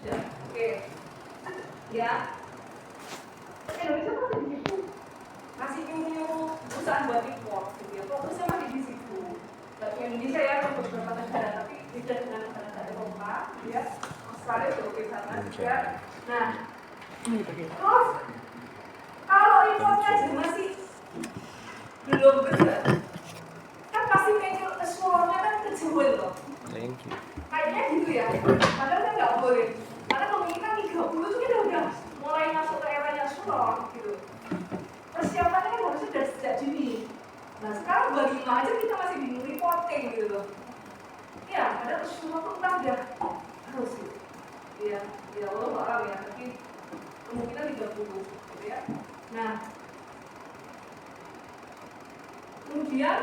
Ya, oke. Ya. Indonesia masih di situ. Masih nyuruh perusahaan buat import gitu ya. Fokusnya masih di situ. Dari Indonesia ya ke beberapa negara, tapi tidak dengan negara Eropa, ya. Australia juga oke sana juga. Nah, terus kalau importnya aja masih belum benar, kan pasti assurance-nya kan kejauhan loh. Kayaknya gitu ya. Padahal kan nggak boleh. Karena kemungkinan 30 itu kita udah mulai masuk ke eranya assurance gitu. Persiapannya kan harusnya dari sejak dini. Nah sekarang 25 aja kita masih bingung reporting gitu loh. Ya, ada assurance tuh kan udah harus gitu. Ya Allah alam ya, tapi kemungkinan 30 gitu ya. Nah, kemudian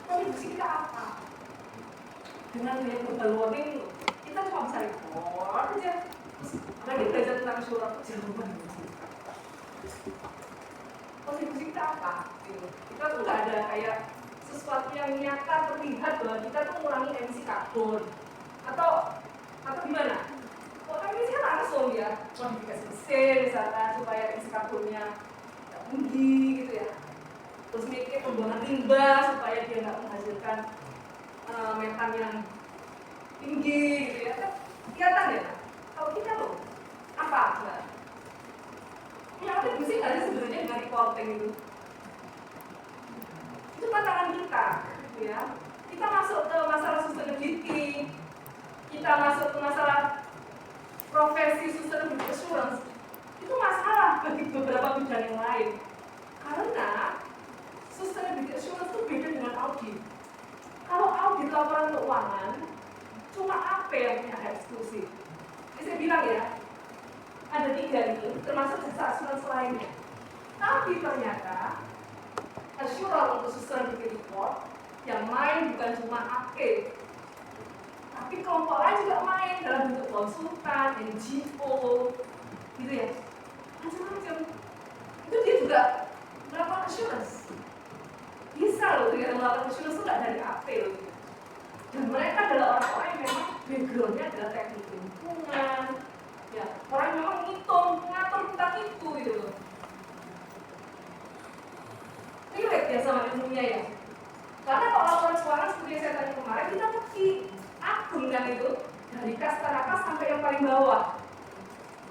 kontribusi kita apa? Dengan yang global warming kita cuma bisa report aja. Lagi belajar tentang surat jawaban. Kontribusi kita apa? Gitu. Kita tuh nggak ada kayak sesuatu yang nyata terlihat bahwa kita tuh mengurangi emisi karbon atau gimana? Oh kan ini kan langsung ya modifikasi mesin misalkan supaya emisi karbonnya tinggi gitu ya. Terus mikir pembuangan limbah supaya dia nggak menghasilkan metan yang tinggi gitu ya. Kan kelihatan ya. Kalau kita loh apa? Nah, yang kontribusi nggak sih sebenarnya dengan reporting itu? Itu tantangan kita, gitu ya. Kita masuk ke masalah sustainability, kita masuk ke masalah profesi sustainability assurance, itu masalah bagi beberapa bidang yang lain. Karena sustainability assurance itu beda dengan audit. Kalau audit laporan keuangan, cuma AP yang punya hak eksklusif. Jadi saya bilang ya, ada 3 ini, termasuk jasa asuransi lainnya. Tapi ternyata assurance untuk sustainability report yang main bukan cuma AP, tapi kelompok lain juga main dalam bentuk konsultan, NGO, gitu ya, macam-macam. Itu dia juga melakukan assurance. Bisa loh ternyata melakukan assurance itu nggak dari AP loh. Dan mereka adalah orang-orang yang memang backgroundnya adalah teknik lingkungan, ya orang yang memang ngitung, mengatur tentang itu gitu loh. Relate ya sama ilmunya ya. Karena kalau laporan keuangan seperti yang saya tanya kemarin, kita mesti akun kan itu dari kas teratas sampai yang paling bawah.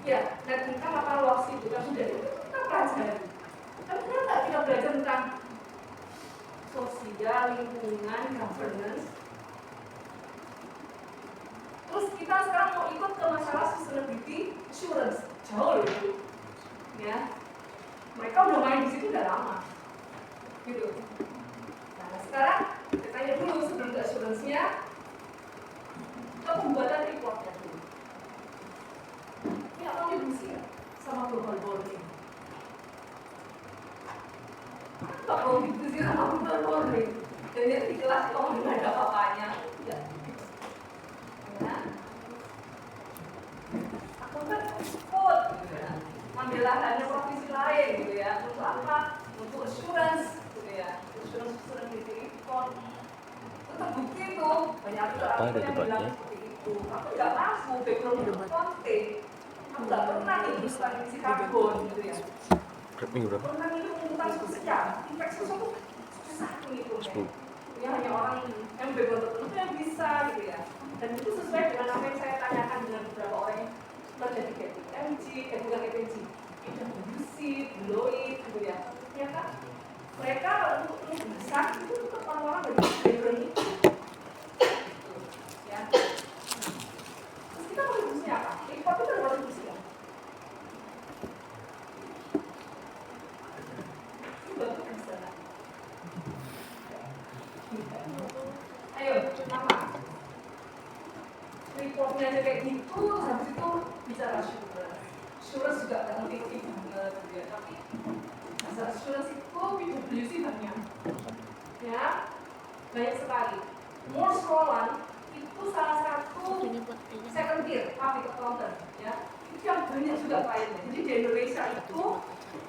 Ya, net income apa loss itu kan sudah itu kita pelajari. Tapi kenapa kita belajar tentang sosial, lingkungan, governance? Terus kita sekarang mau ikut ke masalah sustainability assurance, jauh loh itu, ya. Mereka udah main di situ udah lama, gitu. Nah sekarang kita tanya dulu sebelum ke assurance-nya, ke pembuatan report-nya dulu. Ini kontribusi ya sama global warming. Apa kontribusi sama global warming? Dan di kelas kamu nggak ada apa-apanya, ya. Aku kan ikut gitu ya, ambil lahannya provinsi lain gitu ya, untuk apa? Untuk assurance gitu ya, assurance report. Untuk bukti itu banyak orang yang bilang seperti itu. Aku nggak mampu, background itu konten. Aku nggak pernah hidup emisi karbon gitu ya. Pernah hidup tentang sosial, infeksi sosial itu susah menghitungnya. Ya hanya orang yang background tertentu yang bisa gitu ya. Dan itu sesuai dengan apa yang saya tanyakan dengan beberapa orang yang kerja di KPMG, bukan KPMG, PwC, Deloitte, gitu ya. Ternyata mereka untuk besar itu tetap orang-orang dari background itu. Ya. Terus kita kontribusinya apa? Report itu ada kontribusi ya? Ini bagus kan sana? Ayo, nama. Reportnya aja kayak gitu, habis itu bicara assurance. Assurance juga nggak ngerti banget gitu ya, tapi bahasa assurance itu PwC banyak. Ya, banyak sekali. Morse Roland itu salah satu second tier public accountant, ya. Itu yang banyak juga kliennya. Jadi di Indonesia itu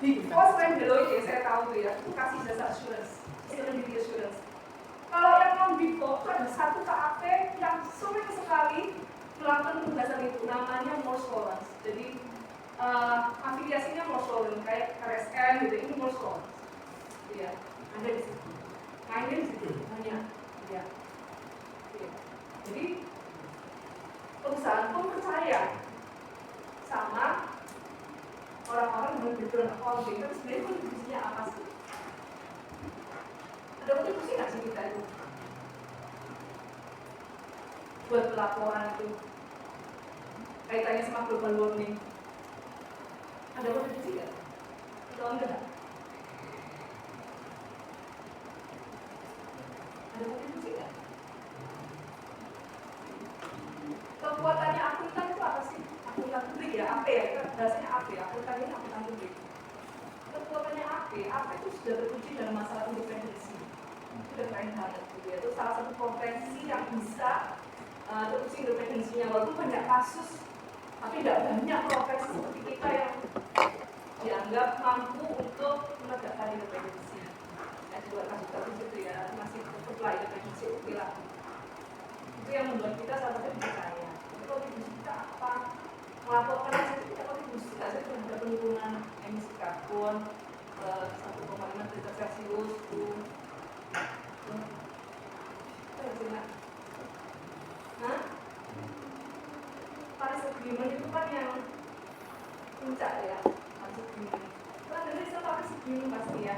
di Fox dan Deloitte ya, saya tahu tuh ya, itu kasih jasa assurance, sustainability assurance. Kalau yang non Big Four itu ada satu KAP yang sulit sekali melakukan afiliasinya Morse kayak RSN gitu, ini Morse ya, ada di situ, mainnya di situ banyak ya. Jadi perusahaan pun percaya sama orang-orang yang background accounting, tapi sebenarnya kontribusinya apa sih? Ada kontribusi nggak sih kita itu buat laporan itu kaitannya sama global warming? Ada kontribusi nggak? Atau enggak? Ada kontribusi nggak? Kekuatannya akuntan itu apa sih? Akuntan publik ya, AP ya, itu bahasanya AP, akuntan ini akuntan publik. Kekuatannya AP itu sudah teruji dalam masalah independensi. Itu udah keren banget gitu ya. Itu salah satu profesi yang bisa teruji independensinya, walaupun banyak kasus, tapi tidak banyak profesi seperti kita yang dianggap mampu untuk menegakkan independensi. Nah, juga kasus-kasus itu ya, masih tetaplah independensi oke lah. Itu yang membuat kita salah satu dipercaya. Kontribusi kita apa? Melaporkan hasil kita kontribusi kita saja terhadap penurunan emisi karbon 1,5 derajat Celcius itu. Hah? Paris Agreement itu kan yang puncak ya, Paris Agreement. Kan dari istilah Paris Agreement pasti ya.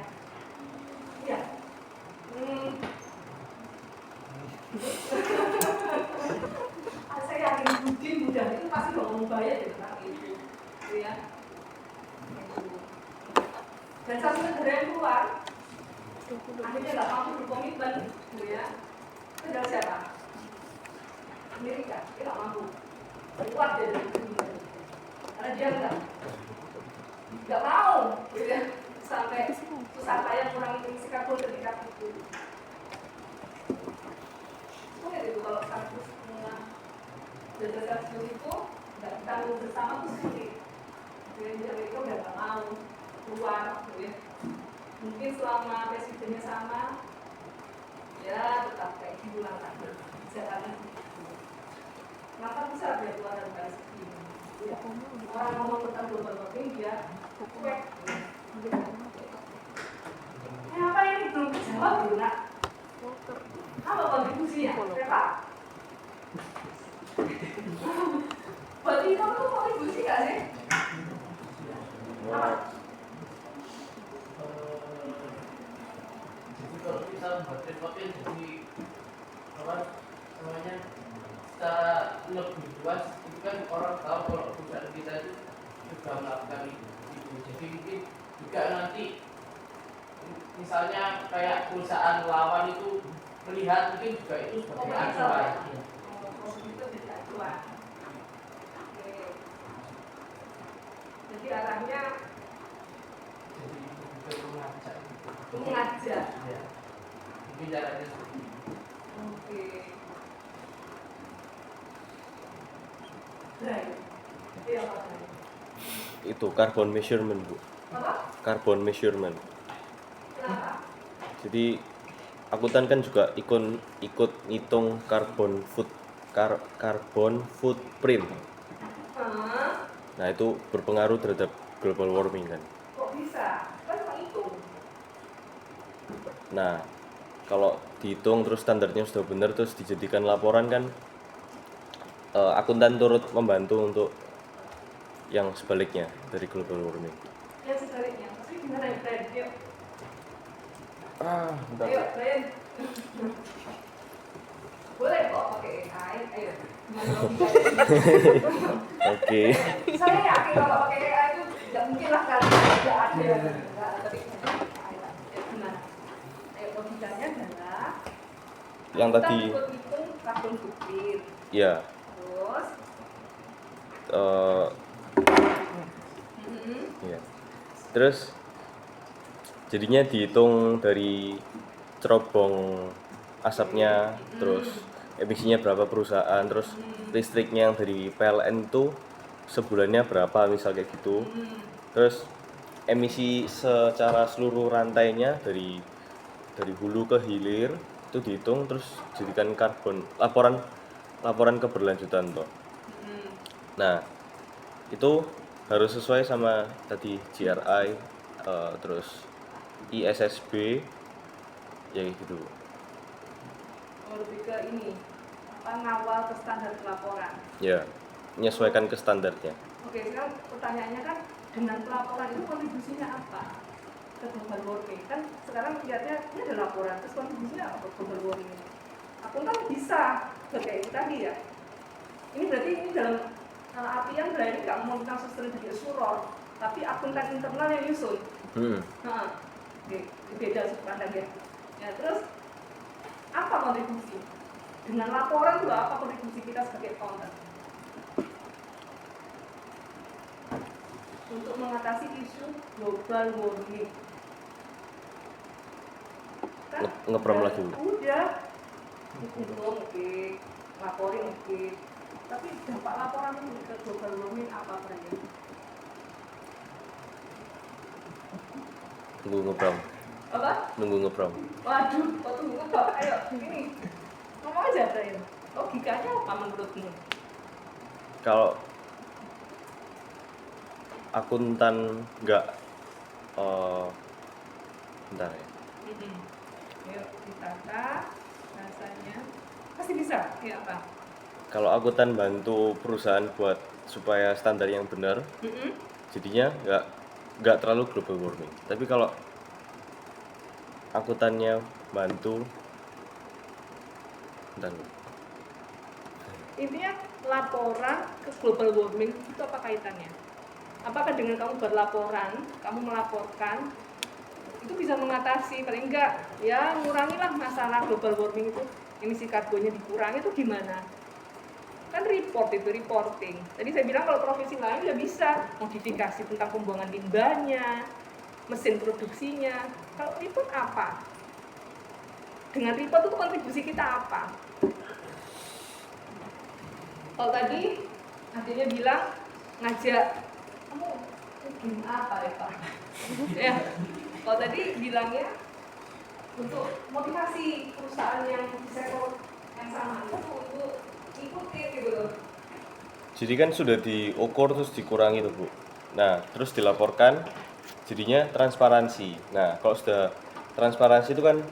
Iya. Saya yakin Budi mudah itu pasti ngomong banyak ya tentang itu, gitu ya. Dan satu negara yang keluar, akhirnya nggak mampu berkomitmen, gitu ya. Itu adalah siapa? Amerika, dia nggak mampu. Kuat dia dari itu, karena dia nggak mau, gitu ya. Sampai susah payah mengurangi emisi karbon ketika itu. Mungkin itu kalau 1,5 derajat Celcius itu nggak ditanggung bersama tuh sulit. Jadi Amerika udah nggak mau keluar, gitu ya. Mungkin selama presidennya sama, ya tetap kayak gitu lah kan. Jalannya gitu. Maka bisa dia keluar dari Paris Agreement. Ya. Orang ngomong tentang global warming dia cuek. Apa ini belum dijawab gitu nak? Apa kontribusinya? Reva? Buat itu kontribusi nggak sih? Apa? Jadi kalau kita buat networking jadi apa namanya secara lebih luas itu kan orang tahu kalau perusahaan kita itu sudah melakukan itu. Jadi mungkin juga nanti misalnya kayak perusahaan lawan itu melihat mungkin juga itu sebagai acuan. Itu jadi acuan. Oke. Jadi arahnya Jadi mengajak. mengajak. Ya. Mungkin caranya seperti itu. Oke. Right. Itu apa tadi? Itu carbon measurement, Bu. Apa? Carbon measurement. Kenapa? Jadi akuntan kan juga ikut ngitung carbon footprint. Nah, itu berpengaruh terhadap global warming kan. Kok bisa? Kan menghitung. Nah, kalau dihitung terus standarnya sudah benar terus dijadikan laporan kan, akuntan turut membantu untuk yang sebaliknya dari global warming. Yang sebaliknya, tapi gimana ya Brian? Yuk. Bentar. Ayo Brian. Boleh kok pakai AI. Ayo. Oke. Saya yakin kalau pakai AI itu tidak mungkin lah karena tidak ada. Tapi AI lah. Ya gimana? Ayo logikanya adalah Yang tadi kita ikut hitung carbon footprint. ya Terus ya. Terus jadinya dihitung dari cerobong asapnya, terus emisinya berapa perusahaan, terus listriknya yang dari PLN itu sebulannya berapa misal kayak gitu. Terus emisi secara seluruh rantainya dari hulu ke hilir itu dihitung terus jadikan karbon laporan keberlanjutan toh. Nah, itu harus sesuai sama tadi GRI, terus ISSB, ya gitu. Lebih ke ini ngawal ke standar pelaporan. Ya, menyesuaikan ke standarnya. Oke, sekarang pertanyaannya kan dengan pelaporan itu kontribusinya apa ke global warming? Kan sekarang lihatnya ini ada laporan, terus kontribusinya apa ke global warming? Akuntan bisa kayak itu tadi ya. Ini berarti ini dalam artian berarti nggak mau tentang sustainability assurance, tapi akuntan internal yang nyusun. Nah, beda sudut pandang ya. Ya terus apa kontribusi? Dengan laporan itu apa kontribusi kita sebagai accountant untuk mengatasi isu global warming? Kan Ngeprom lagi. Udah, hitung oke, laporin oke, tapi dampak laporan itu ke global warming apa saja? Nunggu ngeprom. Apa? Nunggu ngeprom. Waduh, kok tunggu apa? Ayo, ini ngomong aja Brian. Logikanya apa menurutmu? Kalau akuntan nggak, bentar ya. Ayo ditata rasanya pasti bisa. Ya apa? Kalau akuntan bantu perusahaan buat supaya standar yang benar, jadinya nggak terlalu global warming. Tapi kalau akuntannya bantu, bentar. Intinya laporan ke global warming itu apa kaitannya? Apakah dengan kamu berlaporan, kamu melaporkan, itu bisa mengatasi, paling enggak, ya ngurangilah masalah global warming itu, emisi karbonnya dikurangi itu gimana? Kan report itu, reporting. Tadi saya bilang kalau profesi lain ya bisa, modifikasi tentang pembuangan limbahnya, mesin produksinya. Kalau report apa? Dengan report itu kontribusi kita apa? Kalau tadi adiknya bilang ngajak kamu bikin apa ya Pak? Ya, kalau tadi bilangnya untuk motivasi perusahaan yang di sektor yang sama itu untuk ikutin gitu loh. Jadi kan sudah diukur terus dikurangi tuh Bu. Nah terus dilaporkan, jadinya transparansi. Nah kalau sudah transparansi itu kan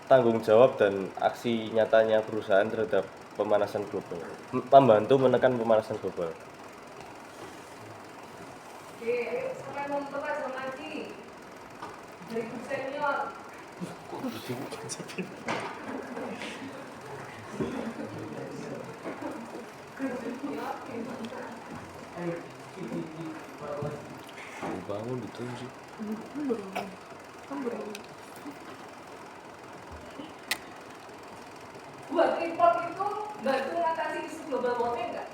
tanggung jawab dan aksi nyatanya perusahaan terhadap pemanasan global, membantu menekan pemanasan global. Oke, ayo sampai memperoleh lagi dari guru senior. Bangun ditunjuk. Buat report itu bantu mengatasi isu global warming enggak?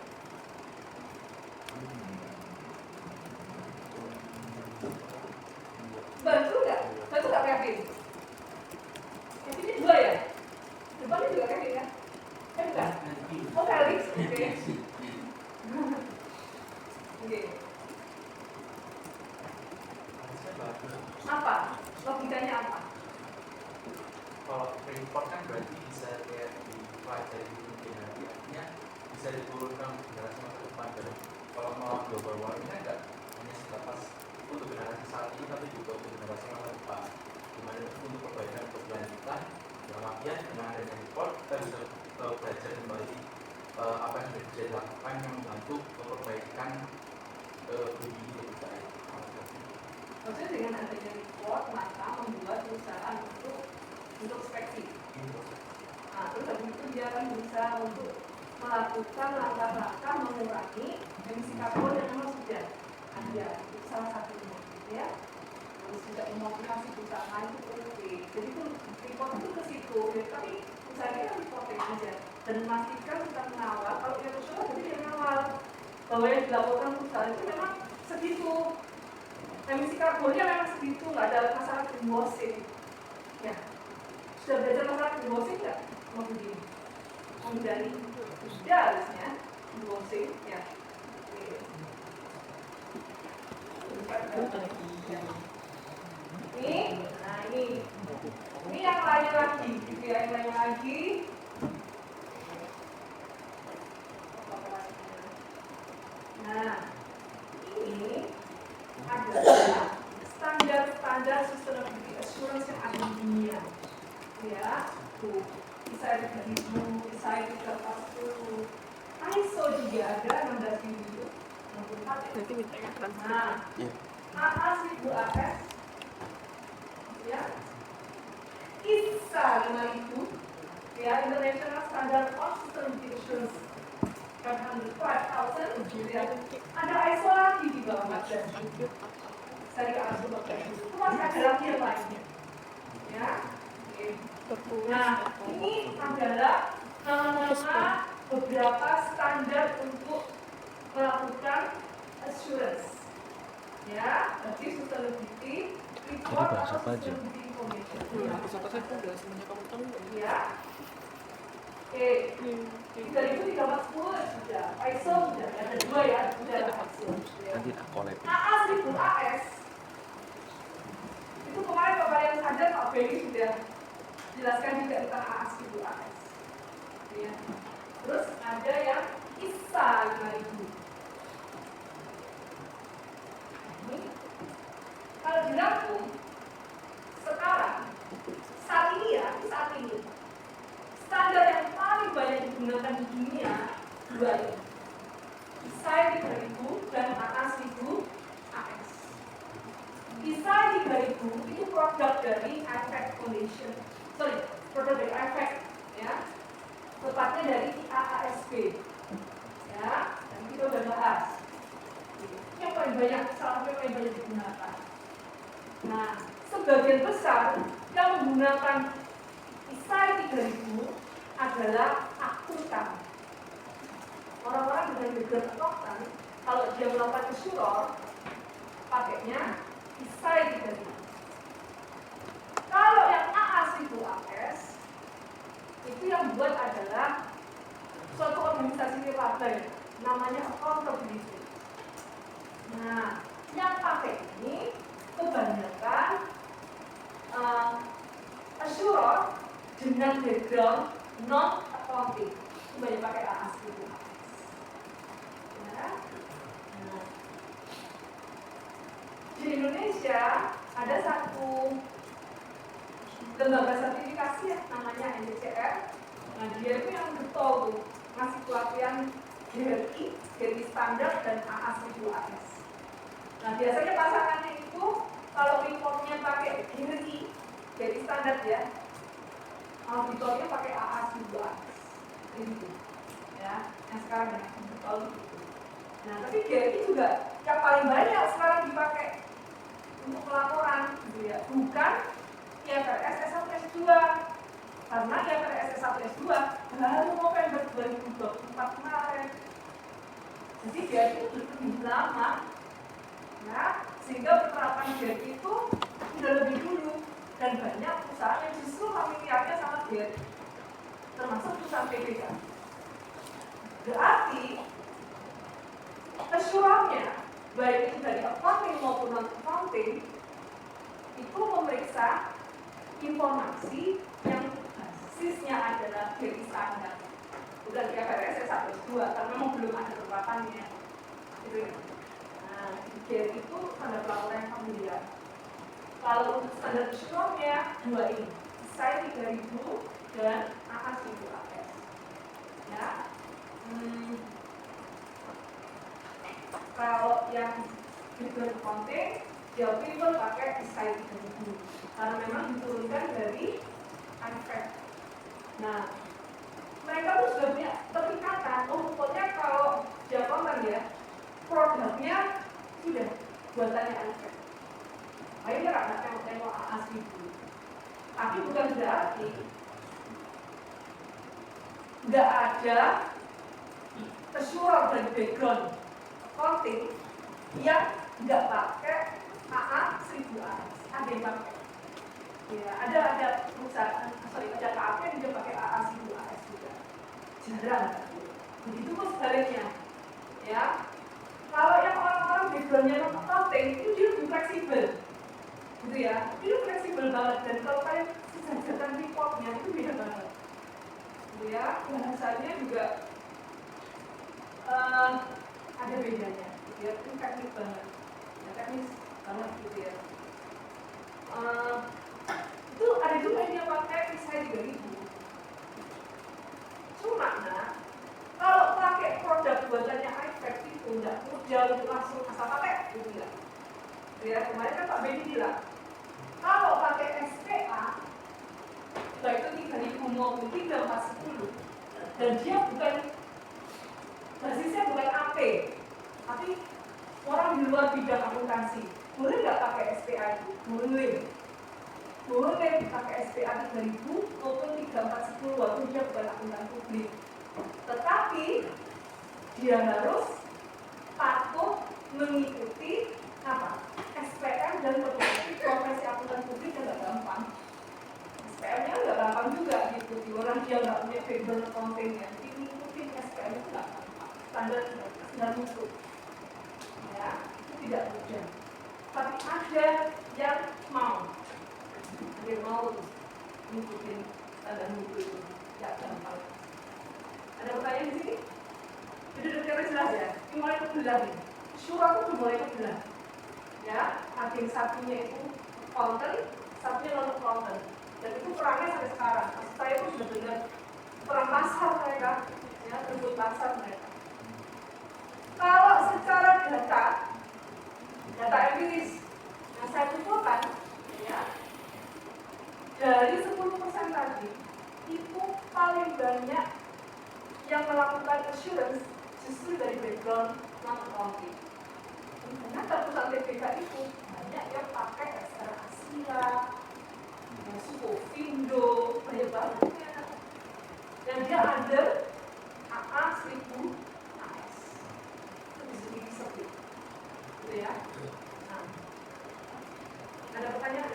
Bantu nggak? Bantu nggak Kevin? Kevinnya 2 ya? Depannya juga Kevin ya? Bukan? Oh Felix, oke. Oke. Apa? Logikanya apa? Kalau report kan berarti bisa kayak dipelajari mungkin artinya bisa diturunkan generasi masa depan. Dan kalau mau global warming kan nggak hanya sebatas untuk generasi saat ini tapi juga untuk generasi masa depan. Dimana untuk perbaikan berkelanjutan dalam artian dengan adanya report kita bisa belajar kembali apa yang sudah dilakukan yang membantu perbaikan bumi itu baik. Maksudnya dengan adanya report maka membuat perusahaan untuk introspeksi. Nah, terus habis itu dia akan berusaha untuk melakukan langkah-langkah mengurangi emisi karbon yang memang sudah ada. Itu salah satunya, ya. Terus juga memotivasi perusahaan itu oke. Jadi itu report itu ke situ, ya. Tapi usahanya kan reporting aja dan memastikan kita mengawal. Kalau dia usaha jadi dia mengawal bahwa yang dilaporkan perusahaan itu memang segitu. Emisi karbonnya memang segitu, nggak ada masalah greenwashing. Ya, sudah belajar masalah greenwashing nggak? Mau begini, menghindari sudah harusnya greenwashing, ya. Ini, nah ini yang lain lagi, gitu ya, yang lain lagi. Nah, ini assurance yang ada di dunia. Ya, tuh, ISAI 3000, ISAI 340, ISO juga ada 16064 ya. Nanti mintanya transfer. Nah, Iya. AA 1000 AS, ya, ISA 5000, ya, International Standard of Sustainability Assurance 500,000, ya. Ada ISO lagi di bawah 14.000. Dari ASO 14.000 itu masih ada lagi yang lainnya, ya. Oke. Nah, ini adalah nama-nama beberapa standar untuk melakukan assurance, ya. Jadi sustainability report bahas atau apa aja? sustainability information. Satu saya udah semuanya kamu tahu nggak? Ya. Oke. 3340 sudah, ISO sudah, ada dua ya, sudah ada ISO. Ya. Nanti tak collab. AA 1000 AS itu kemarin Bapak yang sadar Pak Beni sudah jelaskan juga tentang AA 1000 AS. Ya. Terus ada yang ISA 5000. Ini kalau dirangkum sekarang saat ini standar yang paling banyak digunakan di dunia dua ini, ISAI 3000 dan AA 1000 AS. ISAI 3000 itu produk dari IFAC Foundation, produk dari IFAC, ya, tepatnya dari IAASB, ya, dan kita udah bahas. Yang paling banyak, salah satu yang paling banyak digunakan. Nah, sebagian besar yang menggunakan ISAI 3000 adalah akuntan. Orang-orang dengan background akuntan, kalau dia melakukan assuror, pakainya ISAI 3000. Kalau yang AA 1000 AS, itu yang buat adalah suatu organisasi nirlaba ya, namanya accountability. Nah, yang pakai ini kebanyakan assuror dengan background non accounting, itu banyak pakai AA 1000 AS. Ya. Nah, di Indonesia ada satu lembaga sertifikasi ya, namanya NCCR. Nah, dia itu yang getol tuh, ngasih pelatihan GRI standar dan AA 1000 AS. Nah, biasanya pasangannya itu kalau reportnya pakai GRI standar ya, auditornya pakai AA 1000 AS. Gitu. Ya, yang sekarang banyak yang getol gitu. Nah, tapi GRI juga yang paling banyak sekarang dipakai untuk pelaporan gitu ya, bukan IFRS S1 S2, karena IFRS S1 S2 baru November 2024 kemarin. Jadi dia itu lebih lama, ya, sehingga penerapan dia itu sudah lebih dulu, dan banyak perusahaan yang justru familiarnya sama dia, termasuk perusahaan PBK. Berarti assurance-nya, baik itu dari accounting maupun non-accounting, itu memeriksa informasi yang basisnya adalah GRI standar, bukan IFRS S1 S2, karena memang belum ada penerapannya. Gitu ya. Nah, GRI itu standar pelaporan yang familiar. Kalau untuk standar assurance-nya dua ini, ISAI 3000 dan AA 1000 AS. Ya. Kalau yang background accounting, dia prefer pakai ISAI 3000 karena memang diturunkan dari IFAC. Nah, mereka tuh sudah punya keterikatan. Pokoknya kalau dia konten ya, produknya sudah buatannya IFAC. Akhirnya nggak tengok-tengok AA 1000. Tapi bukan berarti nggak ada assurance dari background accounting yang nggak pakai AA 1000 AS. Ada yang pakai. Ya, ada perusahaan, ada KAP yang dia pakai AA 1000 AS juga. Jarang. Begitu pun sebaliknya. Ya. Kalau yang orang-orang backgroundnya non accounting itu dia lebih fleksibel. Gitu ya. Dia fleksibel banget, dan kalau kalian sejajarkan reportnya itu beda banget. Gitu ya. Bahasanya juga ada bedanya. Gitu ya. Itu teknik banget. Ya, teknis banget gitu ya. saya 3.000. Cuma kalau pakai produk buatannya iPad itu nggak mudah untuk langsung asal pakai gitu ya. Ya kemarin kan Pak Benny bilang kalau pakai SPA baik itu 3.000 maupun 3.410 dan dia bukan basisnya bukan AP tapi orang di luar bidang akuntansi, boleh nggak pakai SPA itu? Boleh pakai SPA 3.000 maupun 3.410 walaupun dia bukan akuntan publik. Tetapi dia harus patuh mengikuti apa? SPM dan profesi akuntan publik yang nggak gampang. SPM-nya nggak gampang juga diikuti, orang dia nggak punya background accounting-nya, jadi ngikutin SPM itu nggak gampang. Standar mutu. Ya, itu tidak mudah. Tapi ada yang mau ngikutin standar mutu itu, nggak gampang. Ada pertanyaan di sini? Jadi udah jelas ya. Ini mulai kebelah nih. Syura itu udah mulai kebelah. Ya, hakim satunya itu accountant, satunya non accountant. Dan itu perangnya sampai sekarang. Maksud saya itu sudah benar perang pasar mereka, ya, berebut pasar mereka. Kalau secara data empiris yang saya kumpulkan, ya, dari 10% tadi itu paling banyak yang melakukan assurance justru dari background non-accounting. Ternyata perusahaan TPK itu banyak yang pakai Ekstra Asia, Suko Vindo, banyak banget. Dan dia under AA 1000 AS. Itu bisa disebut. Gitu ya. Nah, ada pertanyaan?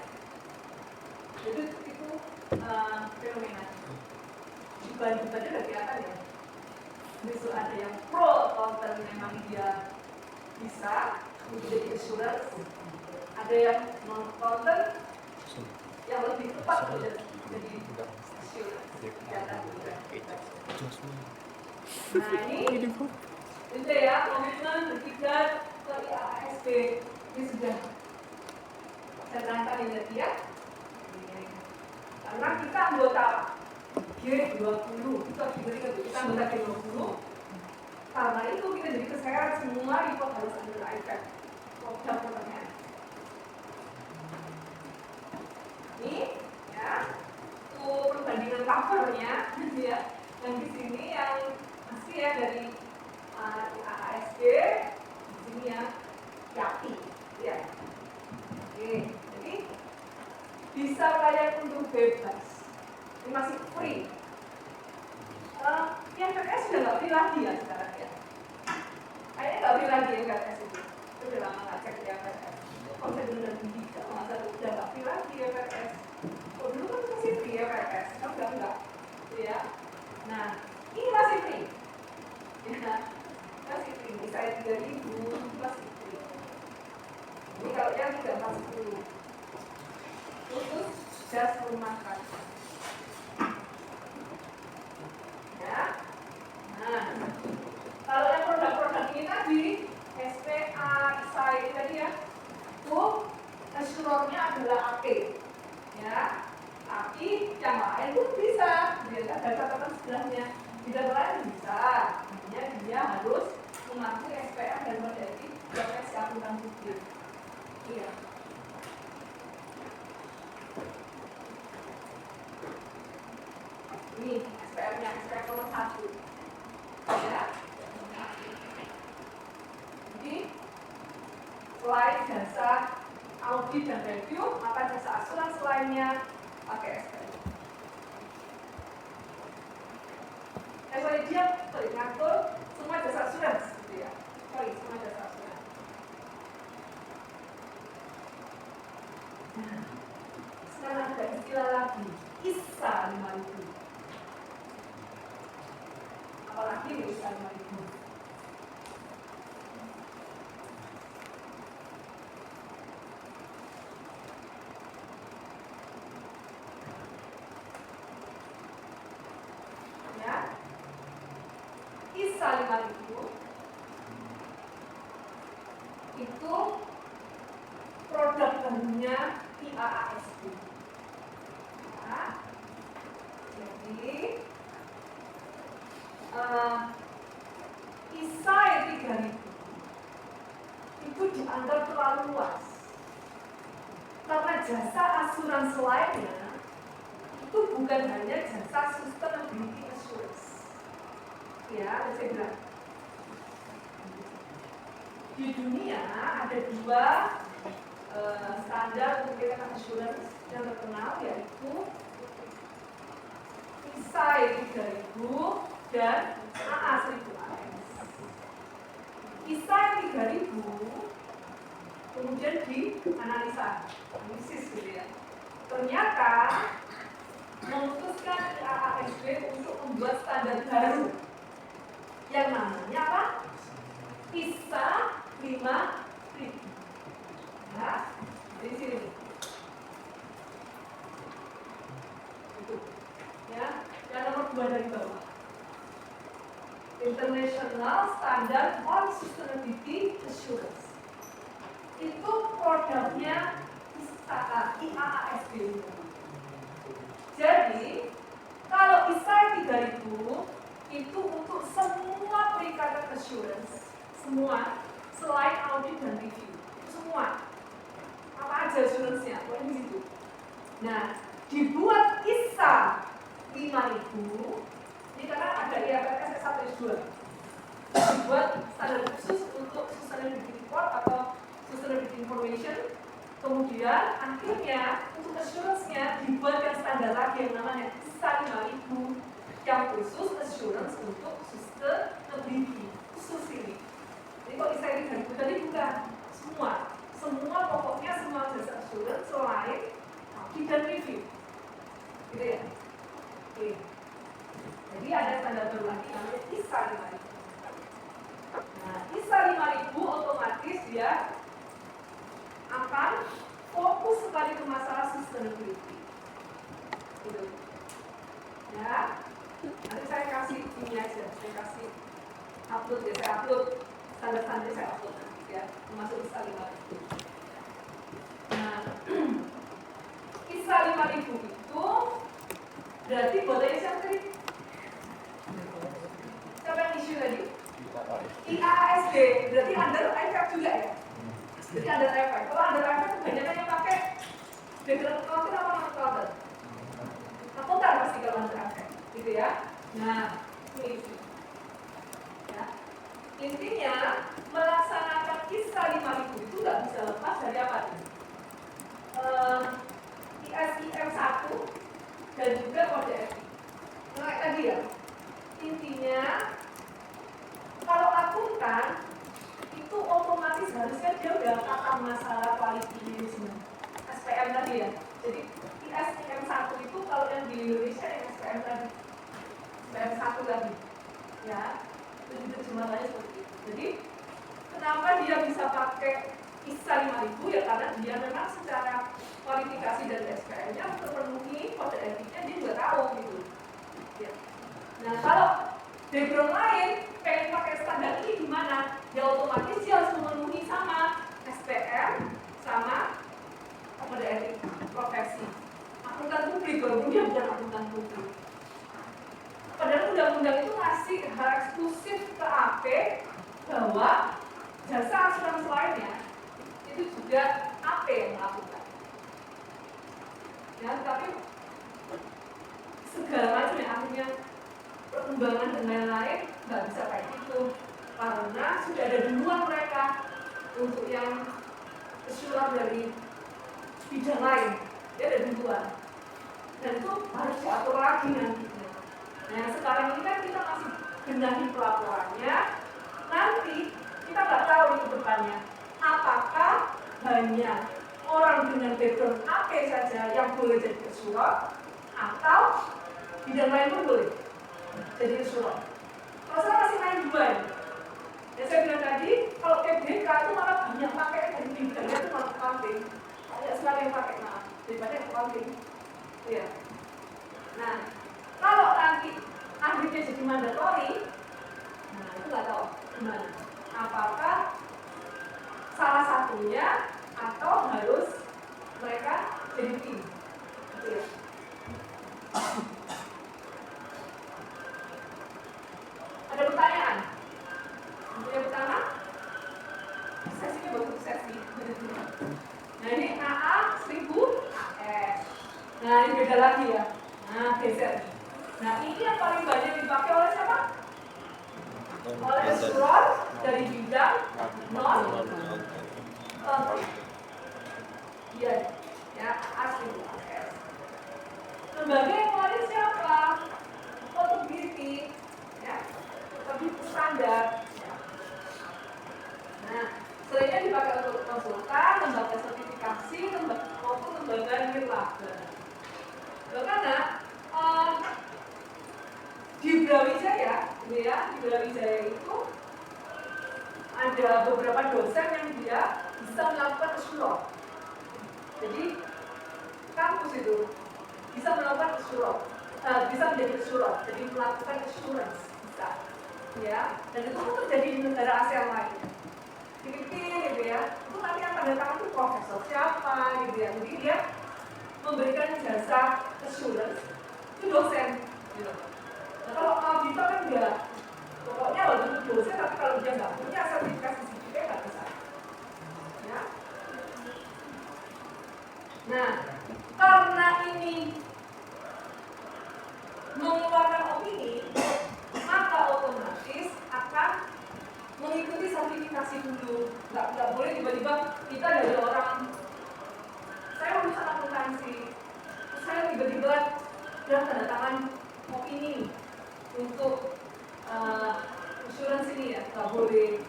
Jadi itu fenomena. Dibanding-banding udah kelihatan ya. Besok ada yang pro accountant memang dia bisa menjadi assurance, ada yang non accountant yang lebih tepat menjadi assurance. Nah ini ya komitmen bertiga ke IASB ini sudah saya terangkan ini tadi ya. Karena kita anggota G20 kita anggota G20. Karena itu kita jadi keseret semua report harus ambil iPad. Produk pertanyaan. Ini ya, itu perbandingan covernya, ya. Yang di sini yang masih ya dari ASG, di sini yang YAPI, ya. Oke, jadi bisa bayar untuk bebas. Ini masih free. Yang PKS sudah nggak free lagi ya sekarang ya. Kayaknya nggak free lagi yang PKS itu. Itu udah lama nggak cek yang PKS. Kalau saya benar digital, masa itu udah nggak free lagi ya PKS. Oh dulu kan masih free ya PKS, kan udah enggak, gitu ya. Nah ini masih free. Ya, masih free. Misalnya 3.000 masih free. Ini kalau yang 3.410 khusus jas rumah kaca. Ya. Nah, kalau yang produk-produk ini tadi SPA, ISAI tadi ya, itu assurernya adalah AP, ya. Tapi yang lain pun bisa, dia ada catatan sebelahnya. Tidak lain bisa, hanya dia harus mengaku SPA dan menjadi profesi akuntan publik. Iya. Ini SPM-nya, SPM nomor 1. Ya. Jadi selain jasa audit dan review, maka jasa asuransi lainnya pakai SPM. Dia ngatur semua jasa asuransi, gitu ya. Semua jasa asuransi. Nah, sekarang ada istilah lagi, ISA 5000. Apalagi di ISA 5000. Ya, ISA 5000 itu produk barunya IAASB. Nah, Jadi ISAE 3000 itu dianggap terlalu luas karena jasa asuransi lainnya itu bukan hanya jasa sustainability assurance. Ya, saya bilang di dunia ada dua standar untuk data assurance yang terkenal, yaitu ISAE 3000 dan AA1000AS. ISAE 3000 kemudian analisis gitu ya. Ternyata memutuskan IAASB untuk membuat standar baru yang namanya apa? ISA 5000. Ya, di sini. Itu. Ya, yang nomor 2 dari bawah. International Standard on Sustainability Assurance. Itu produknya IAASB. Jadi, kalau ISAE 3000 itu untuk semua perikatan assurance, semua selain audit dan review, semua apa aja assurance-nya, pokoknya di situ. Nah, dibuat ISA 5000, ini karena ada IFRS 1 S2, dibuat standar khusus untuk sustainability report atau sustainability information. Kemudian akhirnya untuk assurance-nya dibuat yang standar lagi yang namanya ISA 5000 yang khusus assurance untuk sustainability khusus ini. Jadi kok ISA 3000 tadi bukan semua pokoknya semua jasa assurance selain audit dan review, gitu ya. Oke. Jadi ada standar baru lagi namanya ISA 5000. Nah, ISA 5000 otomatis dia akan fokus sekali ke masalah sustainability. Gitu. Ya, nanti saya kasih ini aja, saya kasih upload ya, saya upload standar-standar saya upload nanti ya, termasuk ISA 5000. Nah, ISA 5000 itu berarti boleh siapa tadi? Siapa yang isu tadi? IAASB, berarti under IFF juga ya? Jadi under IFF. Kalau under IFF kebanyakan yang pakai background accounting apa non-accountant? Akuntan pasti kalau under IFF, gitu ya. Nah, ini ya. Intinya melaksanakan ISA 5000 itu nggak bisa lepas dari apa nih? ISIM 1 dan juga kode etik. Nah, tadi ya. Intinya kalau akuntan itu otomatis harusnya dia udah paham masalah quality management SPM tadi ya. Jadi ISIM 1 itu kalau yang di Indonesia yang SPM tadi, SPM 1 tadi ya, itu diterjemahkannya seperti itu. Jadi kenapa dia bisa pakai ISA 5000 ya karena dia memang secara kualifikasi dari SPM-nya terpenuhi, kode etiknya dia juga tahu gitu ya. Nah, kalau background lain pengen pakai standar ini gimana? Ya otomatis dia harus memenuhi sama SPM sama kode etik profesi. Akuntan publik, walaupun dia bukan akuntan publik. Padahal undang-undang itu ngasih hak eksklusif ke AP bahwa jasa asuransi lainnya itu juga AP yang melakukan. Ya, tapi segala macam yang akhirnya perkembangan dan lain-lain nggak bisa kayak gitu karena sudah ada duluan mereka untuk yang kesulitan dari bidang lain, dia ada duluan dan itu harus diatur lagi nantinya. Nah, sekarang ini kan kita masih benahi pelaporannya, nanti kita nggak tahu di depannya apakah hanya orang dengan background AP saja yang boleh jadi pesulap atau bidang lain pun boleh jadi pesulap. Kalau saya masih main dua ya. Ya saya bilang tadi, kalau PBK itu malah banyak pakai dari bidangnya itu malah accounting. Banyak sekali yang pakai daripada accounting. Ya. Nah, kalau nanti akhirnya jadi mandatori, nah itu nggak tahu gimana. Apakah salah satunya atau harus mereka jadi tim? Gitu ya. Nah, ini beda lagi ya. Nah, geser. Nah, ini yang paling banyak dipakai oleh siapa? Oleh assurer dari bidang non iya, ya asli AS. Lembaga yang ngeluarin siapa? Authority, ya, lebih standar. Ya. Nah, seringnya dipakai untuk konsultan, lembaga sertifikasi, maupun lembaga nirlaba. Karena di Brawijaya, gitu ya, di Brawijaya itu ada beberapa dosen yang dia bisa melakukan assurance. Jadi kampus itu bisa melakukan assurance, bisa menjadi assurance, jadi melakukan assurance bisa, ya. Dan itu pun terjadi di negara ASEAN lainnya. Dipikir gitu ya, itu nanti yang tanda tangan itu profesor siapa gitu ya. Jadi dia memberikan jasa assurance itu dosen. Gitu. Nah kalau auditor kan enggak, pokoknya walaupun itu dosen tapi kalau dia nggak punya sertifikasi CPA nggak bisa. Ya. Nah, karena ini mengeluarkan opini, maka otomatis akan mengikuti sertifikasi dulu. Nggak boleh tiba-tiba kita dari orang saya lulusan akuntansi, saya tiba-tiba dan tanda tangan opini untuk insurance ini ya, nggak boleh.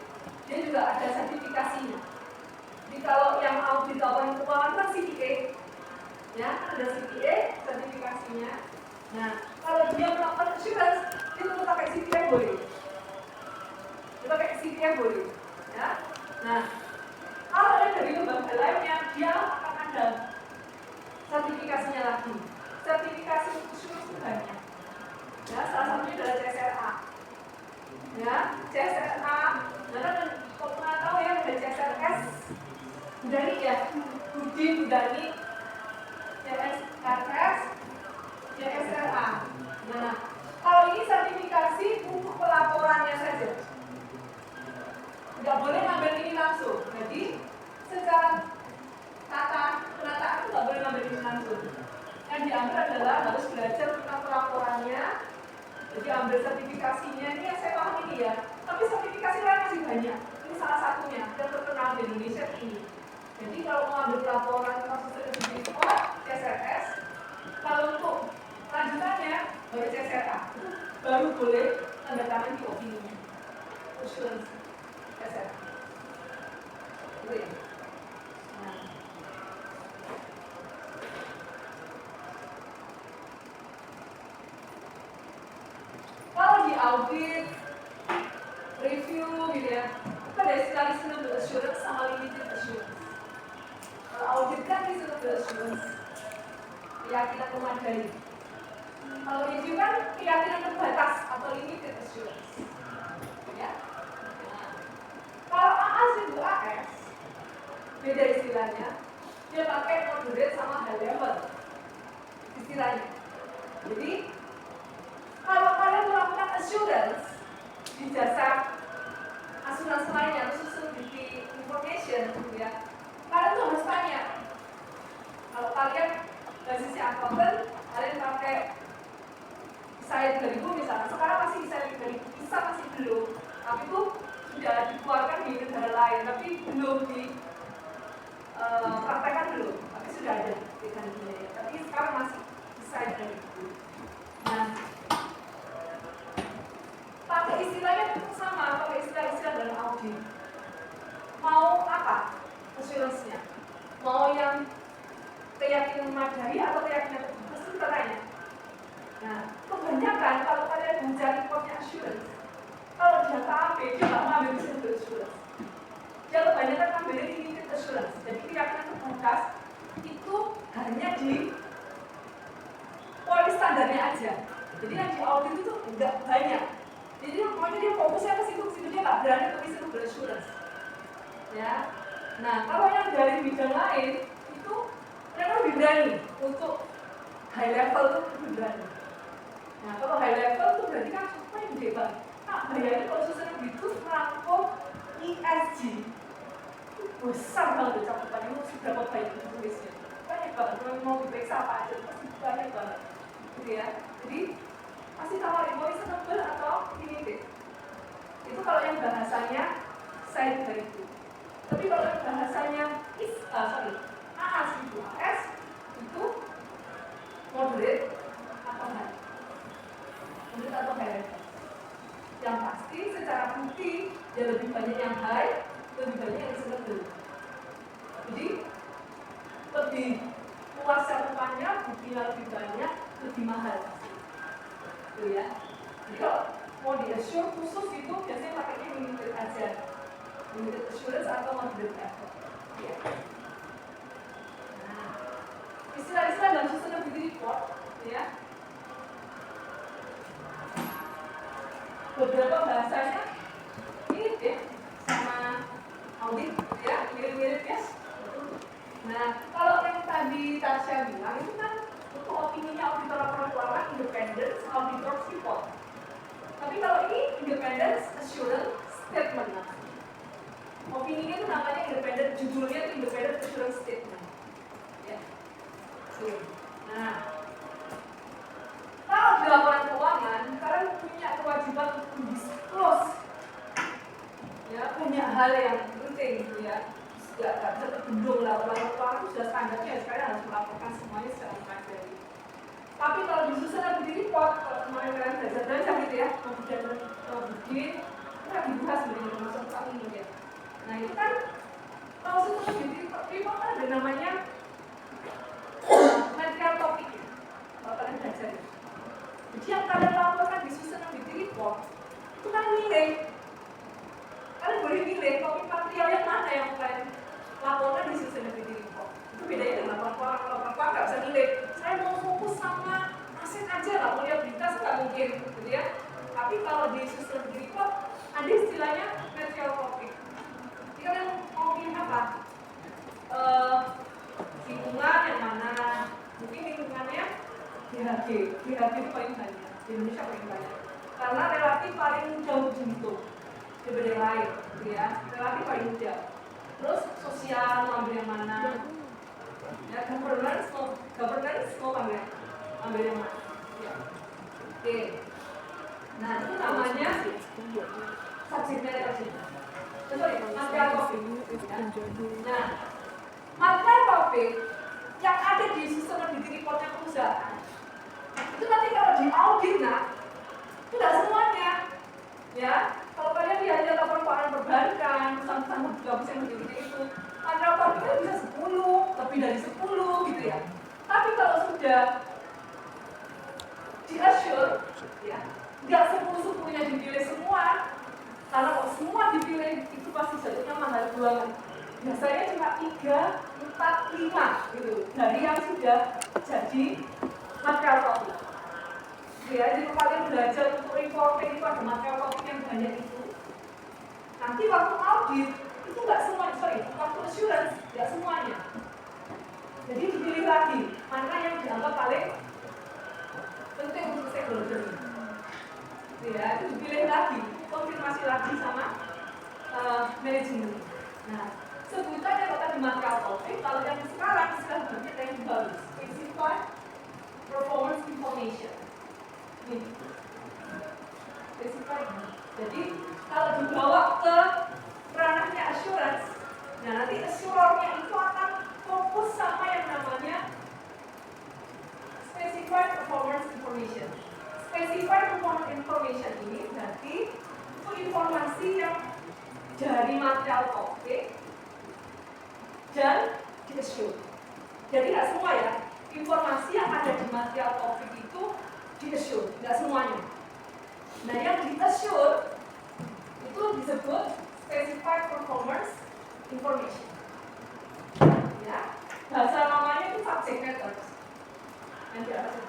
Dia juga ada sertifikasinya. Jadi kalau yang audit laporan keuangan kan CPA, ya ada CPA sertifikasinya. Nah kalau dia melakukan insurance, dia tetap pakai CPA boleh. Dia pakai CPA boleh, ya. Nah kalau dari lembaga lainnya, dia akan ada sertifikasinya lagi. Sertifikasi insurance itu banyak. Ya, salah satunya adalah CSRA. Ya, CSRA. Karena kalau pernah tahu ya ada CSRS, Budani ya, Budani, CSRS, CSRA. Nah, kalau ini sertifikasi untuk pelaporannya saja. Nggak boleh ngambil ini langsung. Jadi secara penataan itu nggak boleh ngambil ini langsung. Yang diambil adalah harus belajar tentang pelaporannya. Jadi ambil sertifikasinya, ini yang saya paham ini ya. Tapi sertifikasi lain masih banyak. Ini salah satunya yang terkenal di Indonesia ini. Jadi kalau mau ambil pelaporan kasus tersebut, CSRS. Kalau untuk lanjutannya baru CSRA, itu baru boleh tanda tangan di opini. Assurance CSRA. Itu ya. Nah. Kalau di audit, review gitu ya, itu ada istilah reasonable assurance sama limited assurance. Kalau audit kan reasonable assurance, keyakinan memadai. Kalau review kan keyakinan terbatas atau limited assurance. Ya. Nah, kalau AAS itu AS, beda istilahnya. Dia pakai moderate sama high level istilahnya. Jadi kalau kalian melakukan assurance di jasa asuransi lainnya atau sustainability information gitu ya, kalian tuh harus tanya. Kalau kalian basisnya accountant, kalian pakai ISAE 3000 misalnya, sekarang masih ISAE 3000, bisa masih belum, tapi itu sudah dikeluarkan di negara lain, tapi belum di praktekkan belum, tapi sudah ada di dunia, tapi sekarang masih ISAE 3000. Nah, pakai istilahnya sama, pakai istilah-istilah dalam audit. Mau apa assurance-nya? Mau yang keyakinan memadai atau keyakinan terbatas itu tanya. Nah, kebanyakan kalau kalian mencari reportnya assurance, kalau data AP dia nggak mengambil reasonable assurance. Dia kebanyakan mengambil limited assurance. Jadi keyakinan terbatas itu hanya di polis standarnya aja. Jadi yang di audit itu nggak banyak. Jadi makanya dia fokusnya ke situ dia nggak berani ke reasonable assurance. Ya. Nah, kalau yang dari bidang lain itu mereka lebih berani untuk high level itu lebih berani. Nah, kalau high level itu berarti kan apa yang gede banget. Nah, bayangin kalau sustainability itu merangkum ESG itu besar banget cakupannya, itu seberapa baik itu tulisnya. Banyak banget, mau diperiksa apa aja pasti banyak banget, gitu ya. Jadi pasti tawarin mau reasonable atau limited. Itu kalau yang bahasanya side by itu. Tapi kalau yang bahasanya AAS itu AS itu moderate atau high. Moderate atau high. Yang pasti secara bukti ya lebih banyak yang high, lebih banyak yang reasonable. Jadi lebih luas cakupannya, buktinya lebih banyak, lebih mahal pasti. Gitu ya. Jadi kalau mau di assure khusus itu biasanya pakainya limited aja, limited assurance atau moderate effort. Ya. Nah, istilah-istilah dalam sustainability report, ya. Beberapa bahasanya mirip ya sama audit, ya, mirip-mirip ya. Nah, kalau yang tadi Tasya bilang itu kan untuk opininya auditor laporan keuangan independence auditor report. Tapi kalau ini independence assurance statement. Opininya itu namanya independent, judulnya itu independent assurance statement. Ya. Nah, kalau di laporan keuangan, kalian punya kewajiban untuk disclose, ya, punya hal yang penting, ya. Nggak bisa terbendung lah, laporan keuangan itu sudah standarnya, sekarang harus melaporkan semuanya secara mandiri. Tapi kalau di sustainability report, kalau kemarin kalian belajar gitu ya, bikin, kita dibahas sebenarnya masuk ke ini ya. Nah itu kan, kalau sustainability report kan ada namanya material topik ya, kalau kalian belajar ya. Jadi yang kalian laporkan di sustainability report, itu kan nilai. Kalian boleh milih topik material yang mana yang kalian laporkan di sustainability report. Itu bedanya dengan laporan keuangan. Kalau nggak bisa milih, saya mau fokus sama aset aja, nggak mau lihat berita, nggak mungkin, gitu ya. Tapi kalau di sustainability report ada istilahnya material topic. Jadi kalian mau pilih apa? Lingkungan yang mana? Mungkin lingkungannya GHG itu paling banyak, di Indonesia paling banyak. Karena relatif paling jauh dihitung daripada yang lain, gitu ya. Relatif paling mudah. Terus sosial mau ambil yang mana? Ya, governance mau ambil yang mana? Ya. Oke. Nah itu namanya subject matter. Sorry, material topik. Ya. Nah, material topik yang ada di sustainability reportnya perusahaan itu nanti kalau di audit, nah itu tidak semuanya, ya. Kalau kalian lihat laporan keuangan perbankan, perusahaan gabus yang begitu itu, material topiknya bisa 10, lebih dari 10 gitu ya. Tapi kalau sudah di assure, ya, nggak 10-10-nya dipilih semua. Karena kalau semua dipilih itu pasti jadinya mahal banget. Biasanya cuma 3, 4, 5 gitu dari yang sudah jadi material topik. Ya, jadi kalian belajar untuk reporting itu ada material topik yang banyak itu. Nanti waktu audit itu nggak semua, waktu assurance nggak semuanya. Jadi dipilih lagi mana yang dianggap paling penting untuk stakeholder. Ya, itu dipilih lagi, konfirmasi lagi sama manajemen. Nah, sebutannya kalau tadi material topik, kalau yang sekarang kita yang baru, specified performance information. Ini, specified. Jadi kalau dibawa ke ranahnya assurance, nah nanti assurernya itu akan fokus sama yang namanya specified performance information. Specified performance information ini berarti itu informasi yang dari material topik dan di-assure. Jadi nggak semua ya, informasi yang ada di material topik itu di-assure, nggak semuanya. Nah yang di-assure itu disebut specified performance information. Ya, bahasa namanya itu subject matters. Nanti apa sih?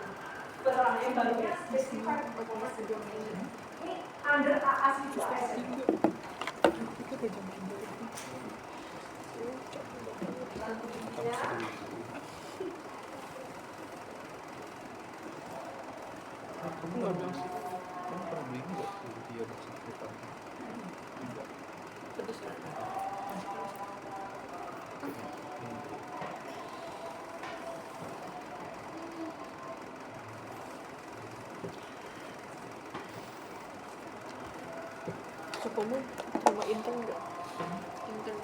Bahasa yang barunya specified performance information. Ini under AAS itu ASN. Enggak masuk. Kamu pernah beli enggak dia bersangkutan? Enggak. Pedes ya? kamu sama intern nggak? Intern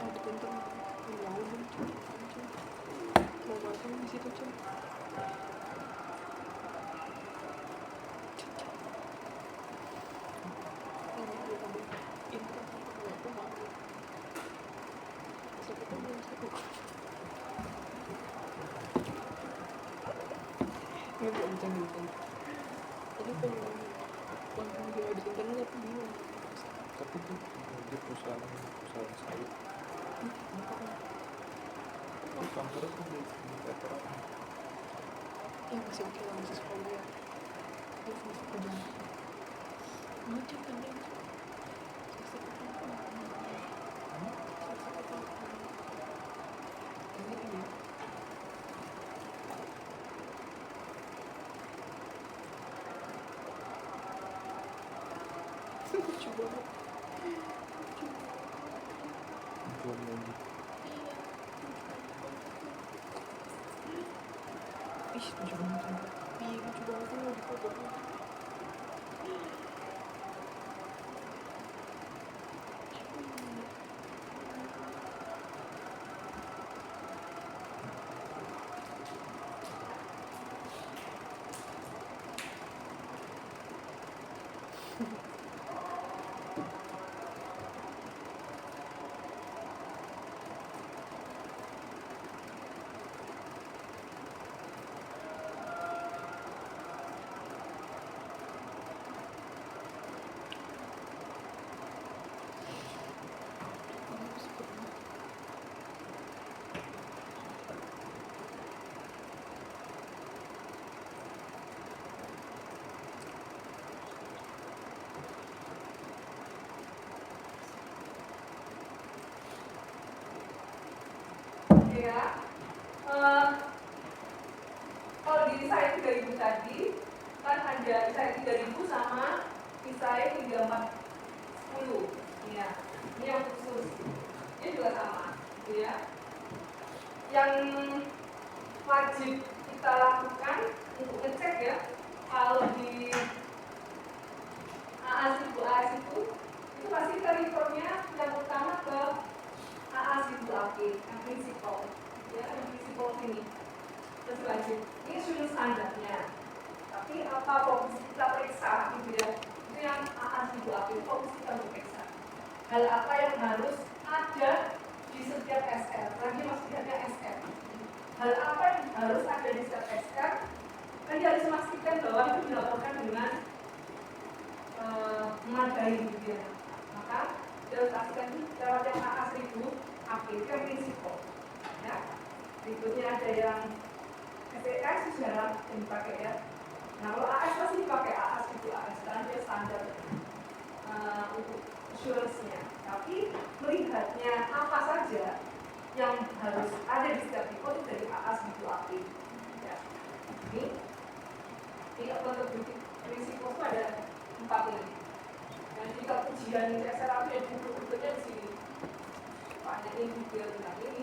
audit intern mau dong mau masuk di situ Cem. Kalau dia ambil intern aku mau siapa tahu yang satu ini gak bisa gitu. Tadi pengen langsung dia audit intern tapi bingung. Tapi dia perusahaan sawit. Itu kantornya tuh di veteran. Ya masih oke lah, masih sekolah ya. Dia masih kerja. Macam kan dia. Ini dia. Lucu banget. Belum lagi. Ih, lucu banget. Ih, lucu banget tuh di foto. Ya, kalau di desain 3000 tadi kan ada desain 3000 sama desain 3410 ya, ini yang khusus ini juga sama gitu ya. Yang wajib kita lakukan untuk ngecek ya, kalau di AAS itu pasti kita refernya yang utama ke AAS itu yang prinsipal ya, yang prinsipal ini terus wajib ini sudah standarnya, tapi apa fokus kita periksa gitu ya, itu yang AAS itu fokus kita untuk periksa hal apa yang harus ada di setiap SR, lagi maksudnya SR, hal apa yang harus ada di setiap SR kan dia harus memastikan bahwa itu dilaporkan dengan memadai gitu ya. Maka dia harus pastikan lewat yang AAS itu itu yang prinsipal ya. Berikutnya ada yang SES jarang yang dipakai ya. Nah kalau AS pasti dipakai AAS itu AS karena dia standar untuk assurance-nya. Tapi melihatnya apa saja yang harus ada di setiap report itu dari AAS itu ya. Ini untuk prinsipal itu ada 4 ini. Dan jika ujian SRA itu ya buku-bukunya di sini. Ada ini juga, nah ini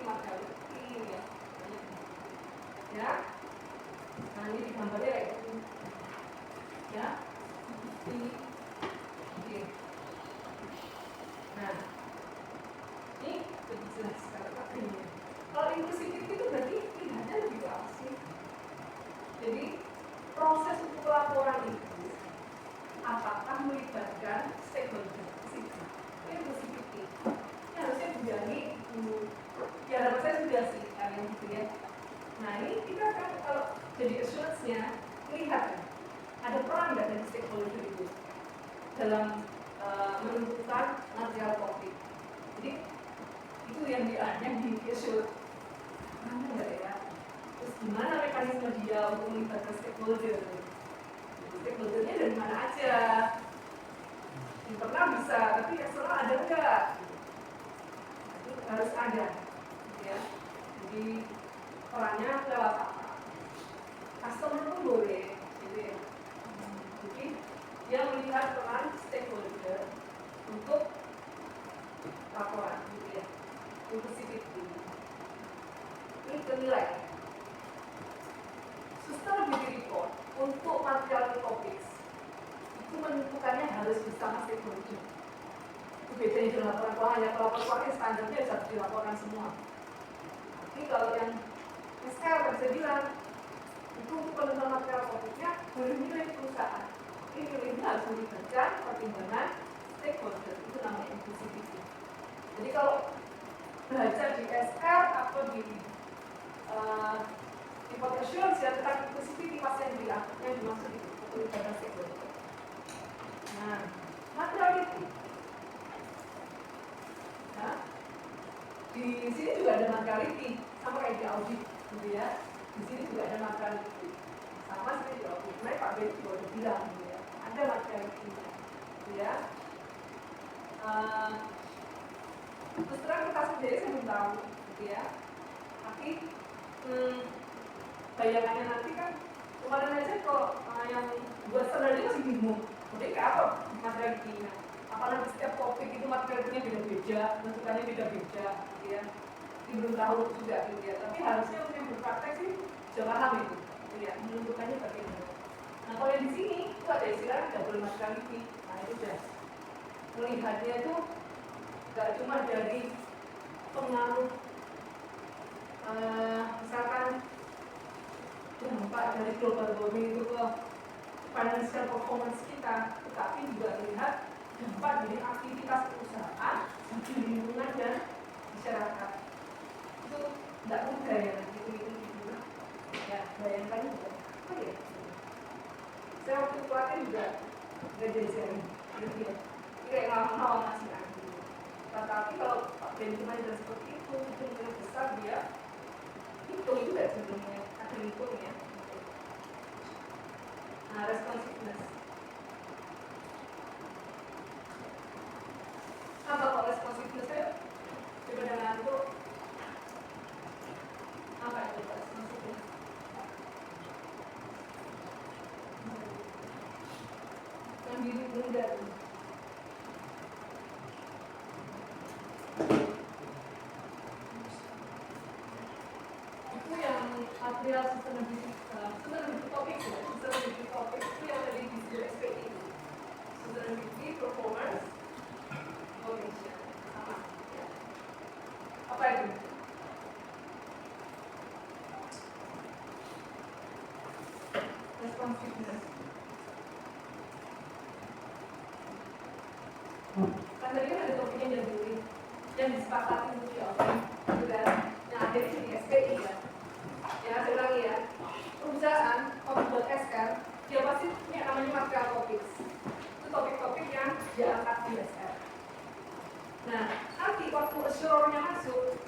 materi ya. Nah ini digambarnya kayak gitu ya. Ini oke. Nah ini lebih jelas kata-katanya. Kalau inklusivity itu berarti lihatnya lebih ke apa sih? Jadi proses untuk laporan itu apakah melibatkan stakeholder? Inklusivity harusnya dari ya dapat saya sudah sih kalian gitu ya. Nah ini kita kan kalau jadi assurance-nya lihat ada peran nggak dari stakeholder itu dalam menentukan material topik. Jadi itu yang di assure mana nggak ya, terus gimana mekanisme dia untuk melibatkan stakeholder, stakeholdernya dari mana aja, internal bisa tapi eksternal ada enggak, harus ada ya. Jadi perannya lewat apa, customer pun boleh gitu ya. Jadi dia melihat peran stakeholder untuk laporan gitu ya, inclusivity ini kenilai sustainability report untuk material topics itu menentukannya dengan laporan keuangan ya. Kalau laporan keuangan standarnya harus dilaporkan semua. Tapi kalau yang SL kan saya bilang itu untuk penentuan material topiknya boleh nilai perusahaan. Ini nilainya harus melibatkan pertimbangan stakeholder, itu namanya inclusivity. Jadi kalau belajar di SR atau di report assurance ya tentang inclusivity pasti yang bilang yang dimaksud itu pelibatan stakeholder. Nah, materiality. Nah, di sini juga ada materiality sama kayak di audit, gitu ya. Di sini juga ada materiality. Sama seperti di audit. Nah, Pak Ben juga udah bilang, gitu ya. Ada materiality-nya, gitu ya. Terus terang kita sendiri saya belum tahu, gitu ya. Tapi bayangannya nanti kan kemarin aja kok yang buat standar itu masih bingung. Jadi kayak apa materiality-nya? Apalagi setiap topik itu materiality-nya beda-beda, bentukannya beda-beda, gitu ya. Ini belum tahu juga, gitu ya. Tapi harusnya untuk yang berpraktek sih sudah paham itu, gitu ya. Menentukannya bagaimana. Nah kalau yang di sini itu ada istilah double materiality. Nah itu sudah melihatnya itu nggak cuma dari pengaruh misalkan dampak dari global warming itu ke financial performance kita, tetapi juga melihat dampak dari aktivitas perusahaan di lingkungan dan masyarakat. Itu tidak mudah ya nanti itu ya bayangkan juga apa ya. Saya waktu pelatihan juga nggak jadi sharing, gitu ya. Kayak ngawang-ngawang ngasih lagi. Tetapi kalau Pak Ben cuma dan seperti itu yang besar dia hitung itu tidak sebelumnya ada hitungnya. Nah, responsiveness. Apa kok responsiveness saya? Coba dengan itu apa itu responsiveness? Yang biru muda tuh. Itu yang material sustainability topik ya, sustainability topik itu yang tadi di SPI. Sustainability, performance, innovation, sama ya. Apa itu? Responsiveness. Kan tadi kan ada topiknya yang disepakati untuk diapain, gitu kan? Nah akhirnya di SPI ya. Ya saya ulangi ya. Perusahaan kalau buat SR dia pasti punya namanya material topik. Itu topik-topik yang diangkat di SR. Nah nanti waktu assurance-nya masuk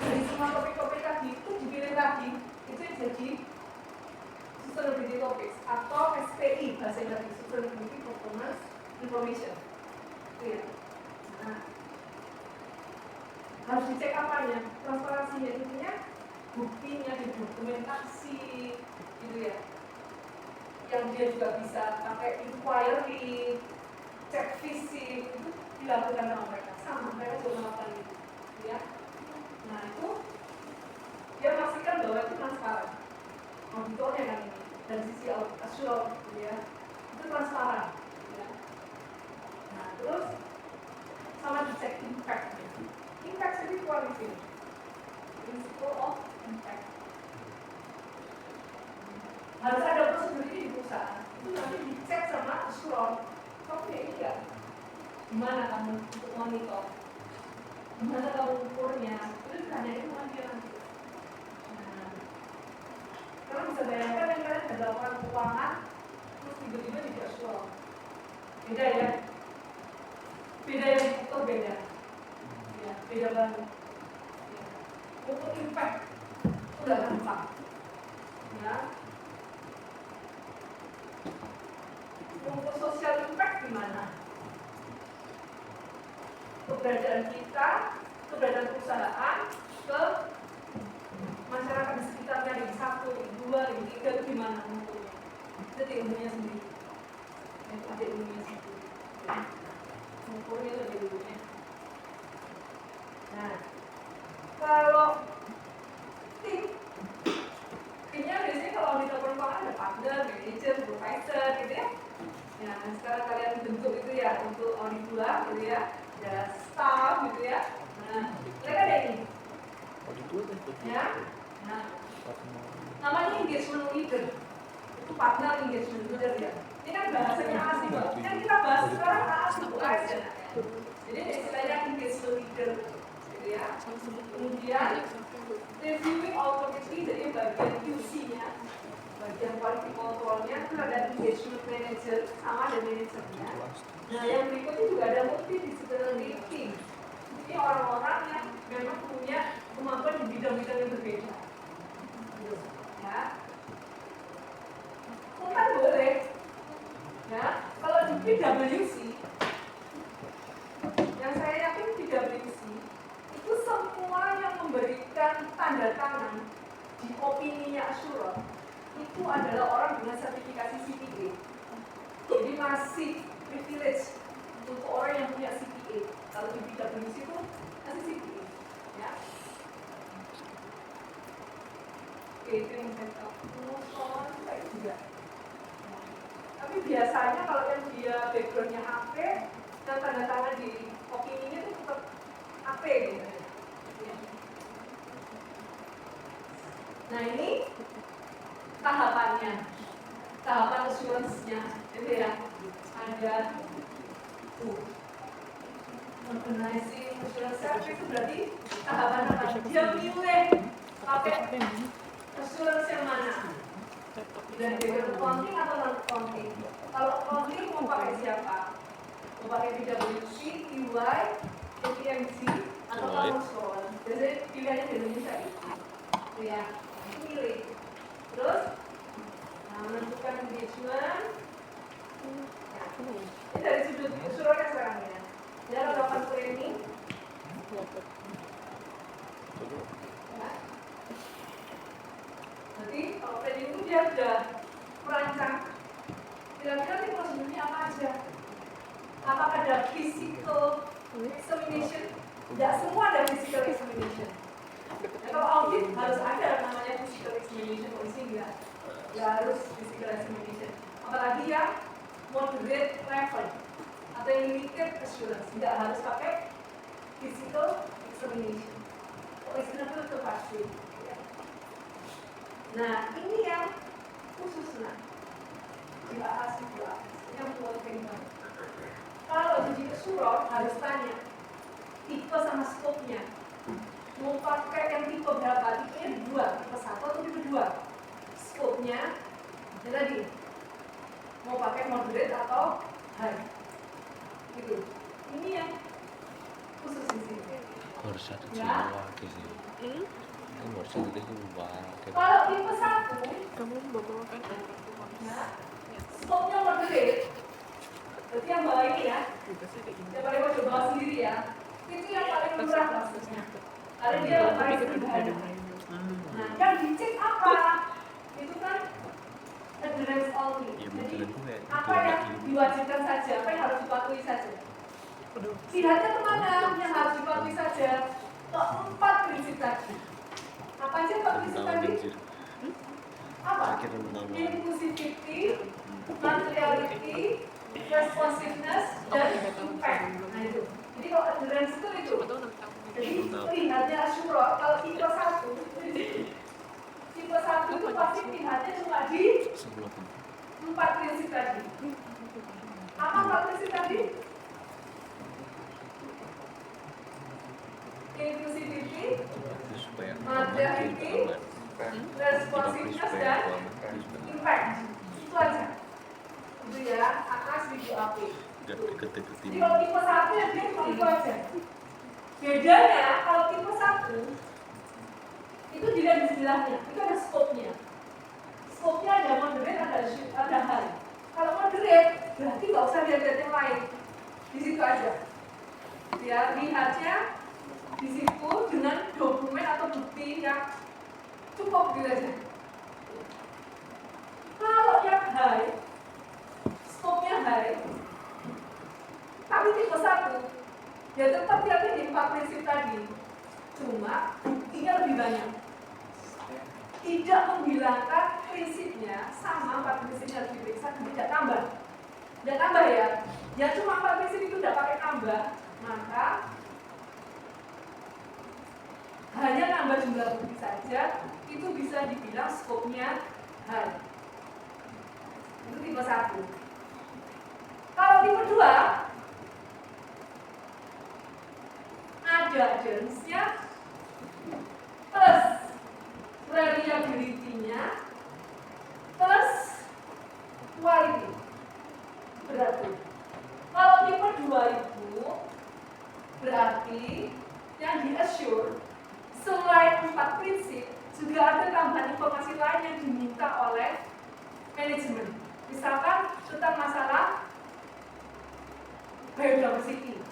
dari semua topik-topik tadi itu dipilih lagi itu yang jadi sustainability topics atau SPI bahasa Inggris, sustainability performance information. Iya. Nah, harus dicek apanya, transparansinya, intinya buktinya di dokumentasi, gitu ya. Yang dia juga bisa pakai inquiry, cek fisik itu dilakukan sama mereka juga melakukan itu, ya. Nah itu dia pastikan bahwa itu transparan. Auditornya kan ini dari sisi assure, gitu ya, itu transparan. Nah, terus sama dicek impact. Impact jadi quality. Principle of impact. Harus ada prosedur ini di perusahaan. Itu nanti dicek sama assurance. Kamu ya ini enggak? Gimana kamu untuk monitor? Gimana kamu ukurnya? Itu ditanyain sama dia nanti. Nah, karena bisa bayangkan yang kalian ada laporan keuangan, terus tiba-tiba jadi assurance. Beda ya? Beda yang itu beda ya, beda banget ya. Untuk impact udah gampang ya. Untuk social impact gimana? Keberadaan kita, keberadaan perusahaan ke masyarakat di sekitarnya di 1, di 2, di 3 itu gimana mengukurnya? Itu di ilmunya sendiri itu ada ilmunya sendiri ya. Mengukurnya itu ada ilmunya. Nah, kalau timnya biasanya kalau di laporan keuangan ada partner, manager, supervisor gitu ya. Nah, sekarang kalian bentuk itu ya untuk audit 2 gitu ya, ada staff gitu ya. Nah, mereka ada ini, ya. Nah, namanya engagement leader, itu partner engagement leader ya. Ini kan bahasanya asing, kan kita bahas sekarang asing aja. Jadi istilahnya engagement leader, gitu ya. Kemudian reviewing authority, jadi bagian QC-nya, bagian quality control-nya itu ada engagement manager sama ada manajernya. Nah, yang berikutnya juga ada multidisciplinary team. Ini orang-orang yang memang punya kemampuan di bidang-bidang yang berbeda. Ya, bukan boleh. Ya, kalau di PwC, yang saya yakin PwC itu semua yang memberikan tanda tangan di opininya Asura itu adalah orang dengan sertifikasi CPA. Jadi masih privilege untuk orang yang punya CPA. Kalau di PwC itu masih CPA. Ya. Oke, itu yang saya tahu. Saya juga. Tapi biasanya kalau yang dia backgroundnya AP dan tanda tangan di opininya itu tetap AP gitu. Ya. Nah ini tahapannya, tahapan assurance-nya, itu ya. Ada organizing assurance service itu berarti tahapan apa? Dia milih pakai assurance yang mana? Dari background accounting atau non accounting? Kalau accounting mau pakai siapa? Mau pakai PwC, EY, KPMG atau Thomson? Biasanya pilihannya di Indonesia itu ya, itu milih. Terus menentukan engagement. Ya. Ini dari sudut usulannya sekarang ya. Dia melakukan training. Ya. Jadi kalau training itu dia sudah merancang kira-kira ini prosedurnya apa aja. Apakah ada physical examination? Tidak semua ada physical examination. Ya, kalau audit harus ada namanya physical examination, polisi enggak harus physical examination. Apalagi yang moderate level atau yang limited assurance, tidak harus pakai physical examination. Polisinya itu pasti. Ya. Nah ini yang khusus dibahas yang buat kita. Kalau uji kesurat harus tanya tipe sama skopnya. Mau pakai yang tipe berapa? Tipenya 2, tipe 1 atau tipe 2? Skopnya ya tadi mau pakai moderate atau high gitu. Ini yang khusus di sini. Harus satu Ya. jiwa gitu. Kan harus satu jiwa. Kalau tipe 1 Kamu membawakan orang tua. ya, skopnya moderate. Berarti yang bawah ini ya, yang paling mau coba sendiri ya, itu yang paling murah maksudnya. Karena dia paling sederhana. Nah, yang dicek apa? Itu kan adherence only. Jadi apa yang diwajibkan saja, apa yang harus dipatuhi saja. Lihatnya kemana yang harus dipatuhi saja? Keempat prinsip tadi. Apa aja Pak prinsip tadi? Apa? Inclusivity, materiality, responsiveness, dan impact. Nah itu. Jadi kalau adherence itu. Jadi lihatnya Asura, kalau tipe 1 tipe 1 itu pasti lihatnya cuma di 4 prinsip tadi. Apa 4 prinsip tadi? Inclusivity, materiality, responsiveness, dan impact. Itu aja. Itu ya, atas video AP. Jadi kalau tipe 1 ya dia cuma itu aja. Bedanya kalau tipe 1 itu dilihat di sebelahnya, itu ada skopnya. Skopnya ada moderate, ada high. Kalau moderate berarti nggak usah lihat yang lain, di situ aja. Ya lihatnya di situ dengan dokumen atau bukti yang cukup gitu aja. Kalau yang high, skopnya high, tapi tipe 1 ya tetap lihatnya di 4 prinsip tadi, cuma buktinya lebih banyak. Tidak menghilangkan prinsipnya, sama 4 prinsipnya harus diperiksa, tidak tambah ya. Ya cuma 4 prinsip itu udah pakai nambah, maka hanya nambah jumlah bukti saja itu bisa dibilang skopnya high. Itu tipe 1. Kalau tipe 2 ada agents-nya plus reliability-nya plus quality. Berarti kalau tipe 2 itu berarti yang di-assure selain 4 prinsip juga ada tambahan informasi lain yang diminta oleh manajemen. Misalkan tentang masalah biodiversity.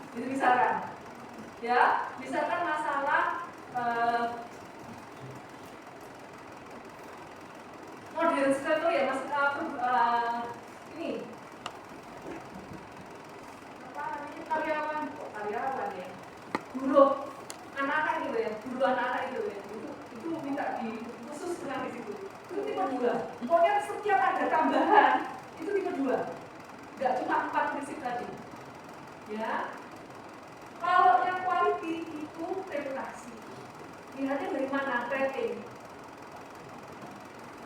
Jadi misalkan, ya, misalkan masalah modern sekali ya, mas, ini apa namanya karyawan ya, buruh anak-anak gitu ya, buruh anak-anak itu ya, itu minta di khusus dengan di situ. Itu tipe 2. Pokoknya setiap ada tambahan itu tipe 2. Nggak cuma 4 prinsip tadi. Ya. Kalau yang quality itu reputasi. Lihatnya dari mana? Rating.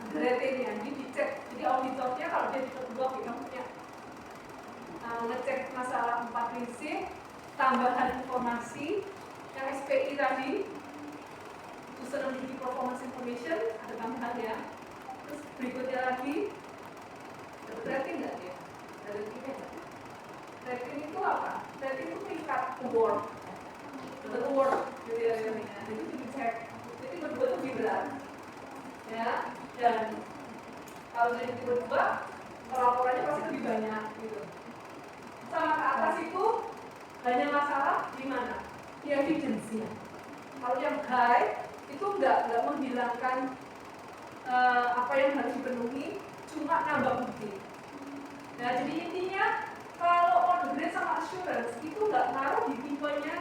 Ada ratingnya, jadi dicek. Jadi auditornya kalau dia tipe 2 kita punya ngecek masalah 4 prinsip, tambahan informasi, yang SPI tadi, Sustainability Performance Information, ada tambahan ya. Terus berikutnya lagi, dapat rating nggak ya? Ada ratingnya nggak? Rating itu apa? Rating itu tingkat award, dapat award gitu ya. Jadi itu dicek. Jadi berdua itu lebih berat, ya. Dan kalau jadi berdua, laporannya pasti lebih banyak gitu. Sama ke atas itu hanya masalah di mana? Di evidence-nya. Kalau yang high itu nggak menghilangkan apa yang harus dipenuhi, cuma nambah bukti. Nah, jadi intinya kalau on grade sama assurance itu nggak naruh di tipenya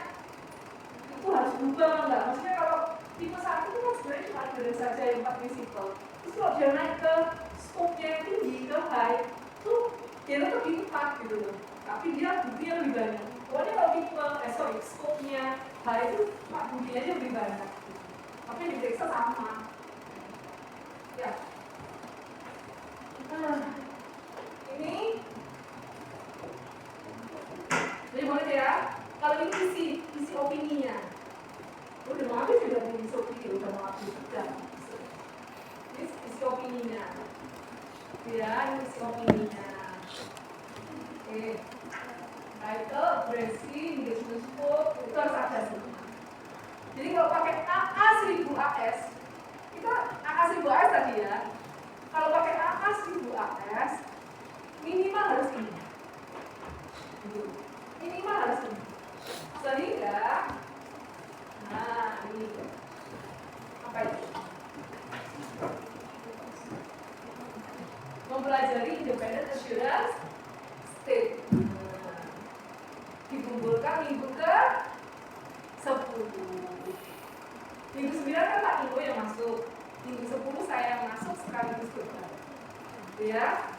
itu harus berubah nggak? Maksudnya kalau tipe 1 itu kan sebenarnya cuma assurance saja yang 4 prinsipal. Terus kalau dia naik ke scope-nya yang tinggi, ke high, tuh dia tetap di 4 gitu loh. Tapi dia buktinya lebih banyak. Pokoknya kalau tipe, scope-nya high itu buktinya aja lebih banyak. Tapi yang diperiksa sama. Ya. Ini jadi boleh ya. Kalau ini isi opininya. Udah mau habis juga isi opini, udah mau habis sudah. Ini isi opininya. Ya, ini isi opininya. Oke. Title, durasi, engagement scope, itu harus ada semua. Jadi kalau pakai AA1000AS, kita AA1000AS tadi ya. Kalau pakai AA1000AS, minimal harus ini. Minimal harus ini. Sehingga, nah ini apa itu? Mempelajari independent assurance state. Dikumpulkan minggu ke 10. Minggu 9 kan Pak Ibu yang masuk. Minggu 10 saya yang masuk sekaligus debat. Ya.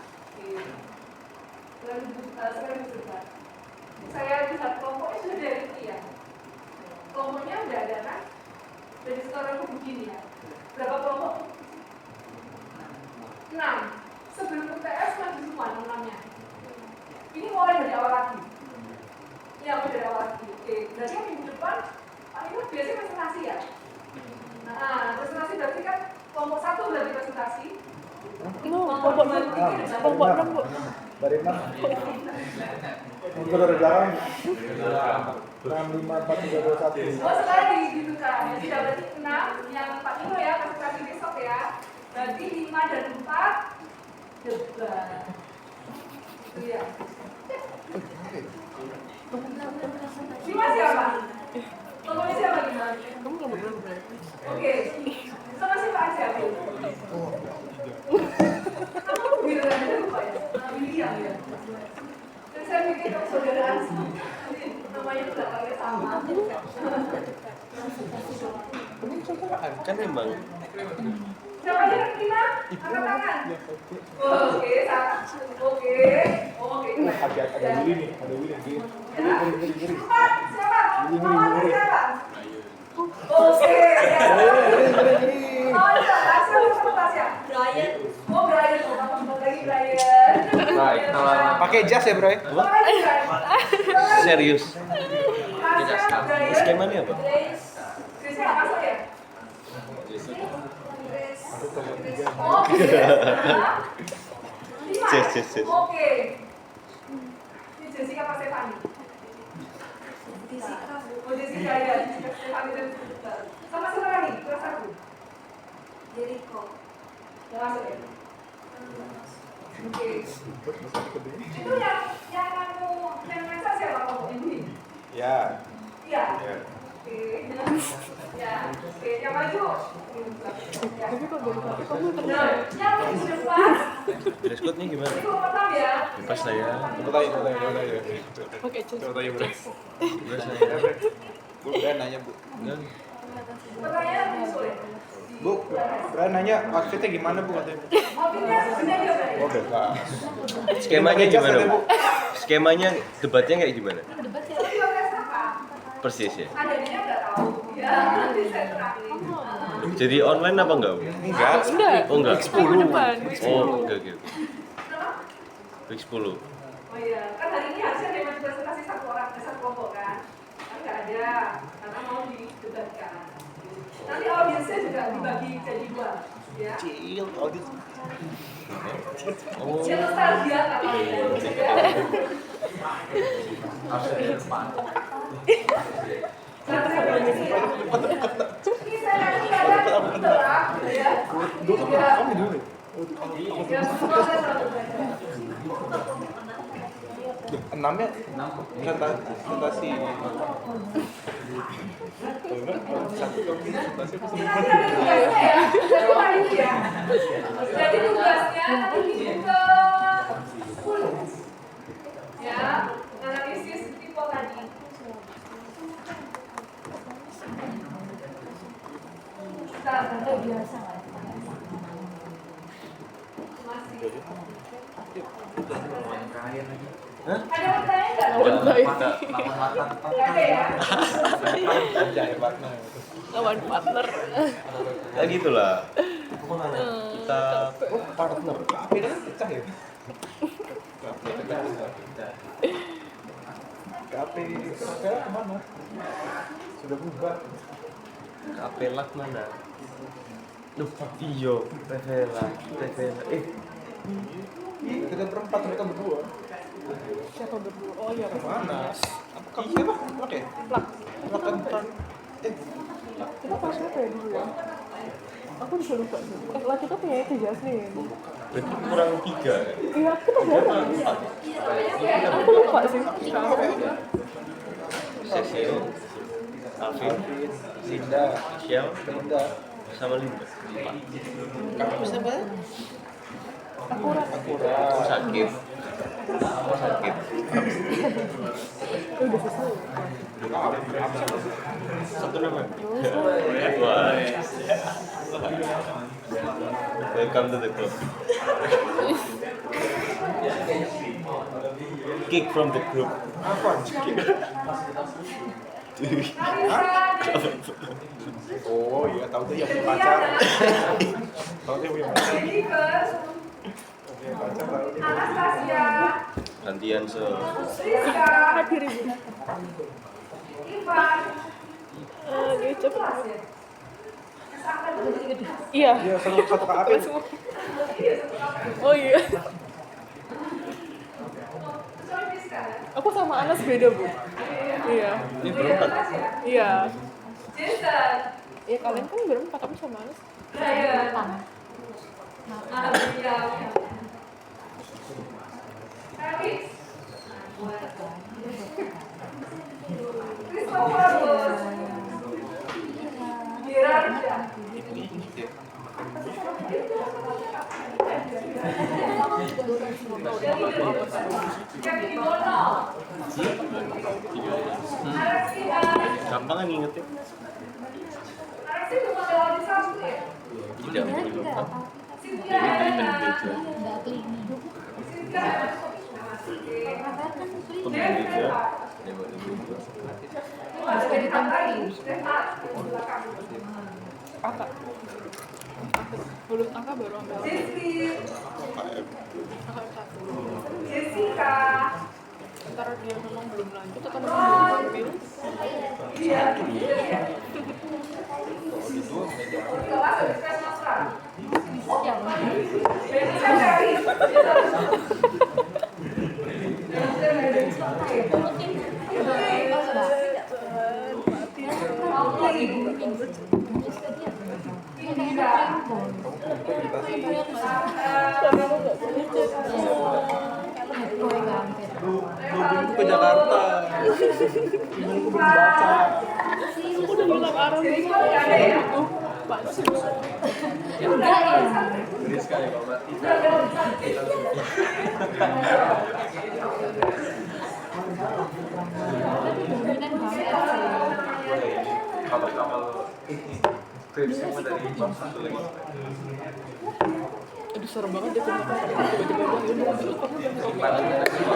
Sekaligus debat. Saya lihat kelompoknya sudah dari sekian. Kelompoknya udah ada kan? Dari sekarang itu begini ya. Berapa kelompok? 6. Sebelum UTS maju semua 6-nya. Ini mulai dari awal lagi. Ya, mulai dari awal lagi. Oke, berarti minggu depan Pak Ibu biasanya presentasi ya? Nah, presentasi berarti kan kelompok 1 berarti presentasi. Kelompok 2 itu kelompok 6 Bu. Dari mana? Untuk dari belakang 65431. Oh, sekarang gitu kan. Jadi berarti 6 yang Pak Ino ya presentasi besok ya. Berarti 5 dan 4 debat. Iya. Lima siapa? Kelompoknya siapa gimana? Kamu kelompok berapa? Oke. Sama siapa aja? Kamu bilang aja lupa ya? William ya? Dan saya mikir kamu saudaraan semua. Namanya udah kayak sama. Kamu saudaraan kan emang. Siapa aja yang terima? Angkat tangan. Oke, oke. Ada Willy nih, ada Willy nih. Ngeri. Empat, siapa? Ngeri. Mama siapa? Oke, ya. Ngeri. Oh, iya, Tasya, siapa Tasya? Brian. Oh, Brian, oh, kamu sebut lagi Brian. Baik, kalau- Pakai jas ya, Bray? Apa lagi, Brian? Serius. Tasya, Brian. Skemanya apa? Grace. Grace nggak masuk ya? Grace. Oh, Grace. Lima. Yes. Oke. Ini Jessica apa Stefani? Jessica. Oh, Jessica ya. Jessica Stefani dan Jessica. Sama siapa lagi? Kelas 1. Jericho. Nggak masuk ya? Oke. Itu yang kamu yang ngaca siapa kamu? Ibu ini? Ya. Iya. Ya. Oke. Ya. Oke, yang maju. Ya. Tapi kok dari tadi kamu Nah, ternyata yang di depan. Dress code-nya gimana? Itu pertama ya. Bebas lah ya. Coba tanya. pakai jas. Coba tanya, Bray. Bebas lah ya. Bu, Bray nanya, Bu. Pertanyaan lebih sulit. Bu, Bray nanya outfitnya gimana, Bu, katanya. Mobilnya sebenarnya dia Oh, berani. bebas. Skemanya Pakai jas gimana, katanya, Bu? Skemanya debatnya kayak gimana? Tapi pakai apa? Persis ya. Ada dia nggak tahu. Ya, nanti saya terangin. Jadi online apa enggak, Bu? Enggak. Enggak. Oh, enggak. Minggu depan. Oh, oke. Kenapa? Week 10. Oh iya, kan hari ini harusnya ada yang presentasi satu orang, satu kelompok kan? Kan nggak ada, karena mau didebatkan. Nanti audiensnya juga dibagi jadi 2, ya. Cil, audit. Oh. Dia nostalgia karena itu, ya. harus ada di depan. Ini saya nanti kalian itulah, ya. Kamu dulu. Ya, semua saya selalu belajar. 6-nya presentasi. Satu kamu presentasi apa Nanti ada tugasnya ya, jadi hari ini ya. Jadi tugasnya nanti dibuka kulit. Ya, analisis tipe tadi. Biasa masih. Hah? Ada pertanyaan nggak? Nggak ada ya? Anjay, partner. Lawan partner. Ya gitulah. Kita Oh, partner. Beda kan pecah ya? KP kemana? Sudah bubar. kapelak mana? Duh, iyo, Tevela. Kita berempat, mereka berdua. Siapa berdua? Oh iya. Mana? Kamu siapa? Oke. Plak. Plak kan Plak. Kita pas siapa ya dulu ya? Aku juga lupa sih. Laki itu punya itu Jasmine. Berarti kurang 3. Iya, kita bareng. Aku lupa sih. Cecil, Alvin, Linda, Michelle, Linda. sama Linda. Kamu siapa? Akurat. Aku sakit. Udah selesai. Satu nama. Wah. Welcome to the club. Kick from the group. Apa? Oh iya, tahu tuh yang punya pacar. Tahu tuh yang punya pacar. Jennifer, Punya pacar tahu dia. Anastasia, Gantian se. Rizka, Hadir ibu. Ivan. Dia cepet. Kelas ya? Sampai dulu. Iya. Iya, satu KAP. Iya, satu kakak. Oh iya. Kecuali Rizka ya? Aku sama Anas beda bu. Iya. Ini berempat. Kelas ya? Iya. Jason, Ya kalian kan berempat tapi sama Anas. Brian, Maria, Felix, Christopher, Gerarda, Kevin Bono, Alexia, Gampang kan ngingetnya? Alexia cuma lewat di Sabtu ya? Tidak. Cynthia Helena, Cynthia Helena, Penuh Dan gitu ya. ada di lagi, Renat di belakang. Kakak. Lulus angka baru ambil. Jessi, Kakak satu. Jessica, Ntar dia memang belum lanjut atau memang belum ambil. iya, Itu media. kelas habis tes sastra. Jadi saya cari. Ke Jakarta. Aku udah bilang arah Jadi kok nggak ada ya? Gede sekali Pak Mbak. Kalau ini skripsi mau dari bab 1 lagi. Aduh serem banget dia tiba-tiba bilang ya udah ambil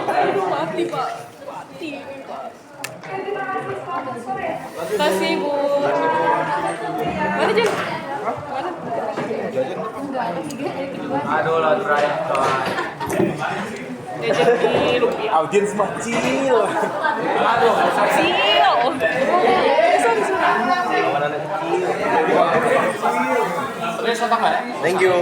aduh mati pak mati pak. Terima kasih selamat sore. Kasih bu. Mana Jen? Mana? Aduh lah terakhir coy. Jen di rupiah. Audiens macil. Aduh, Sil. Sorry. Kawan anak kecil. terus apa nggak? Thank you.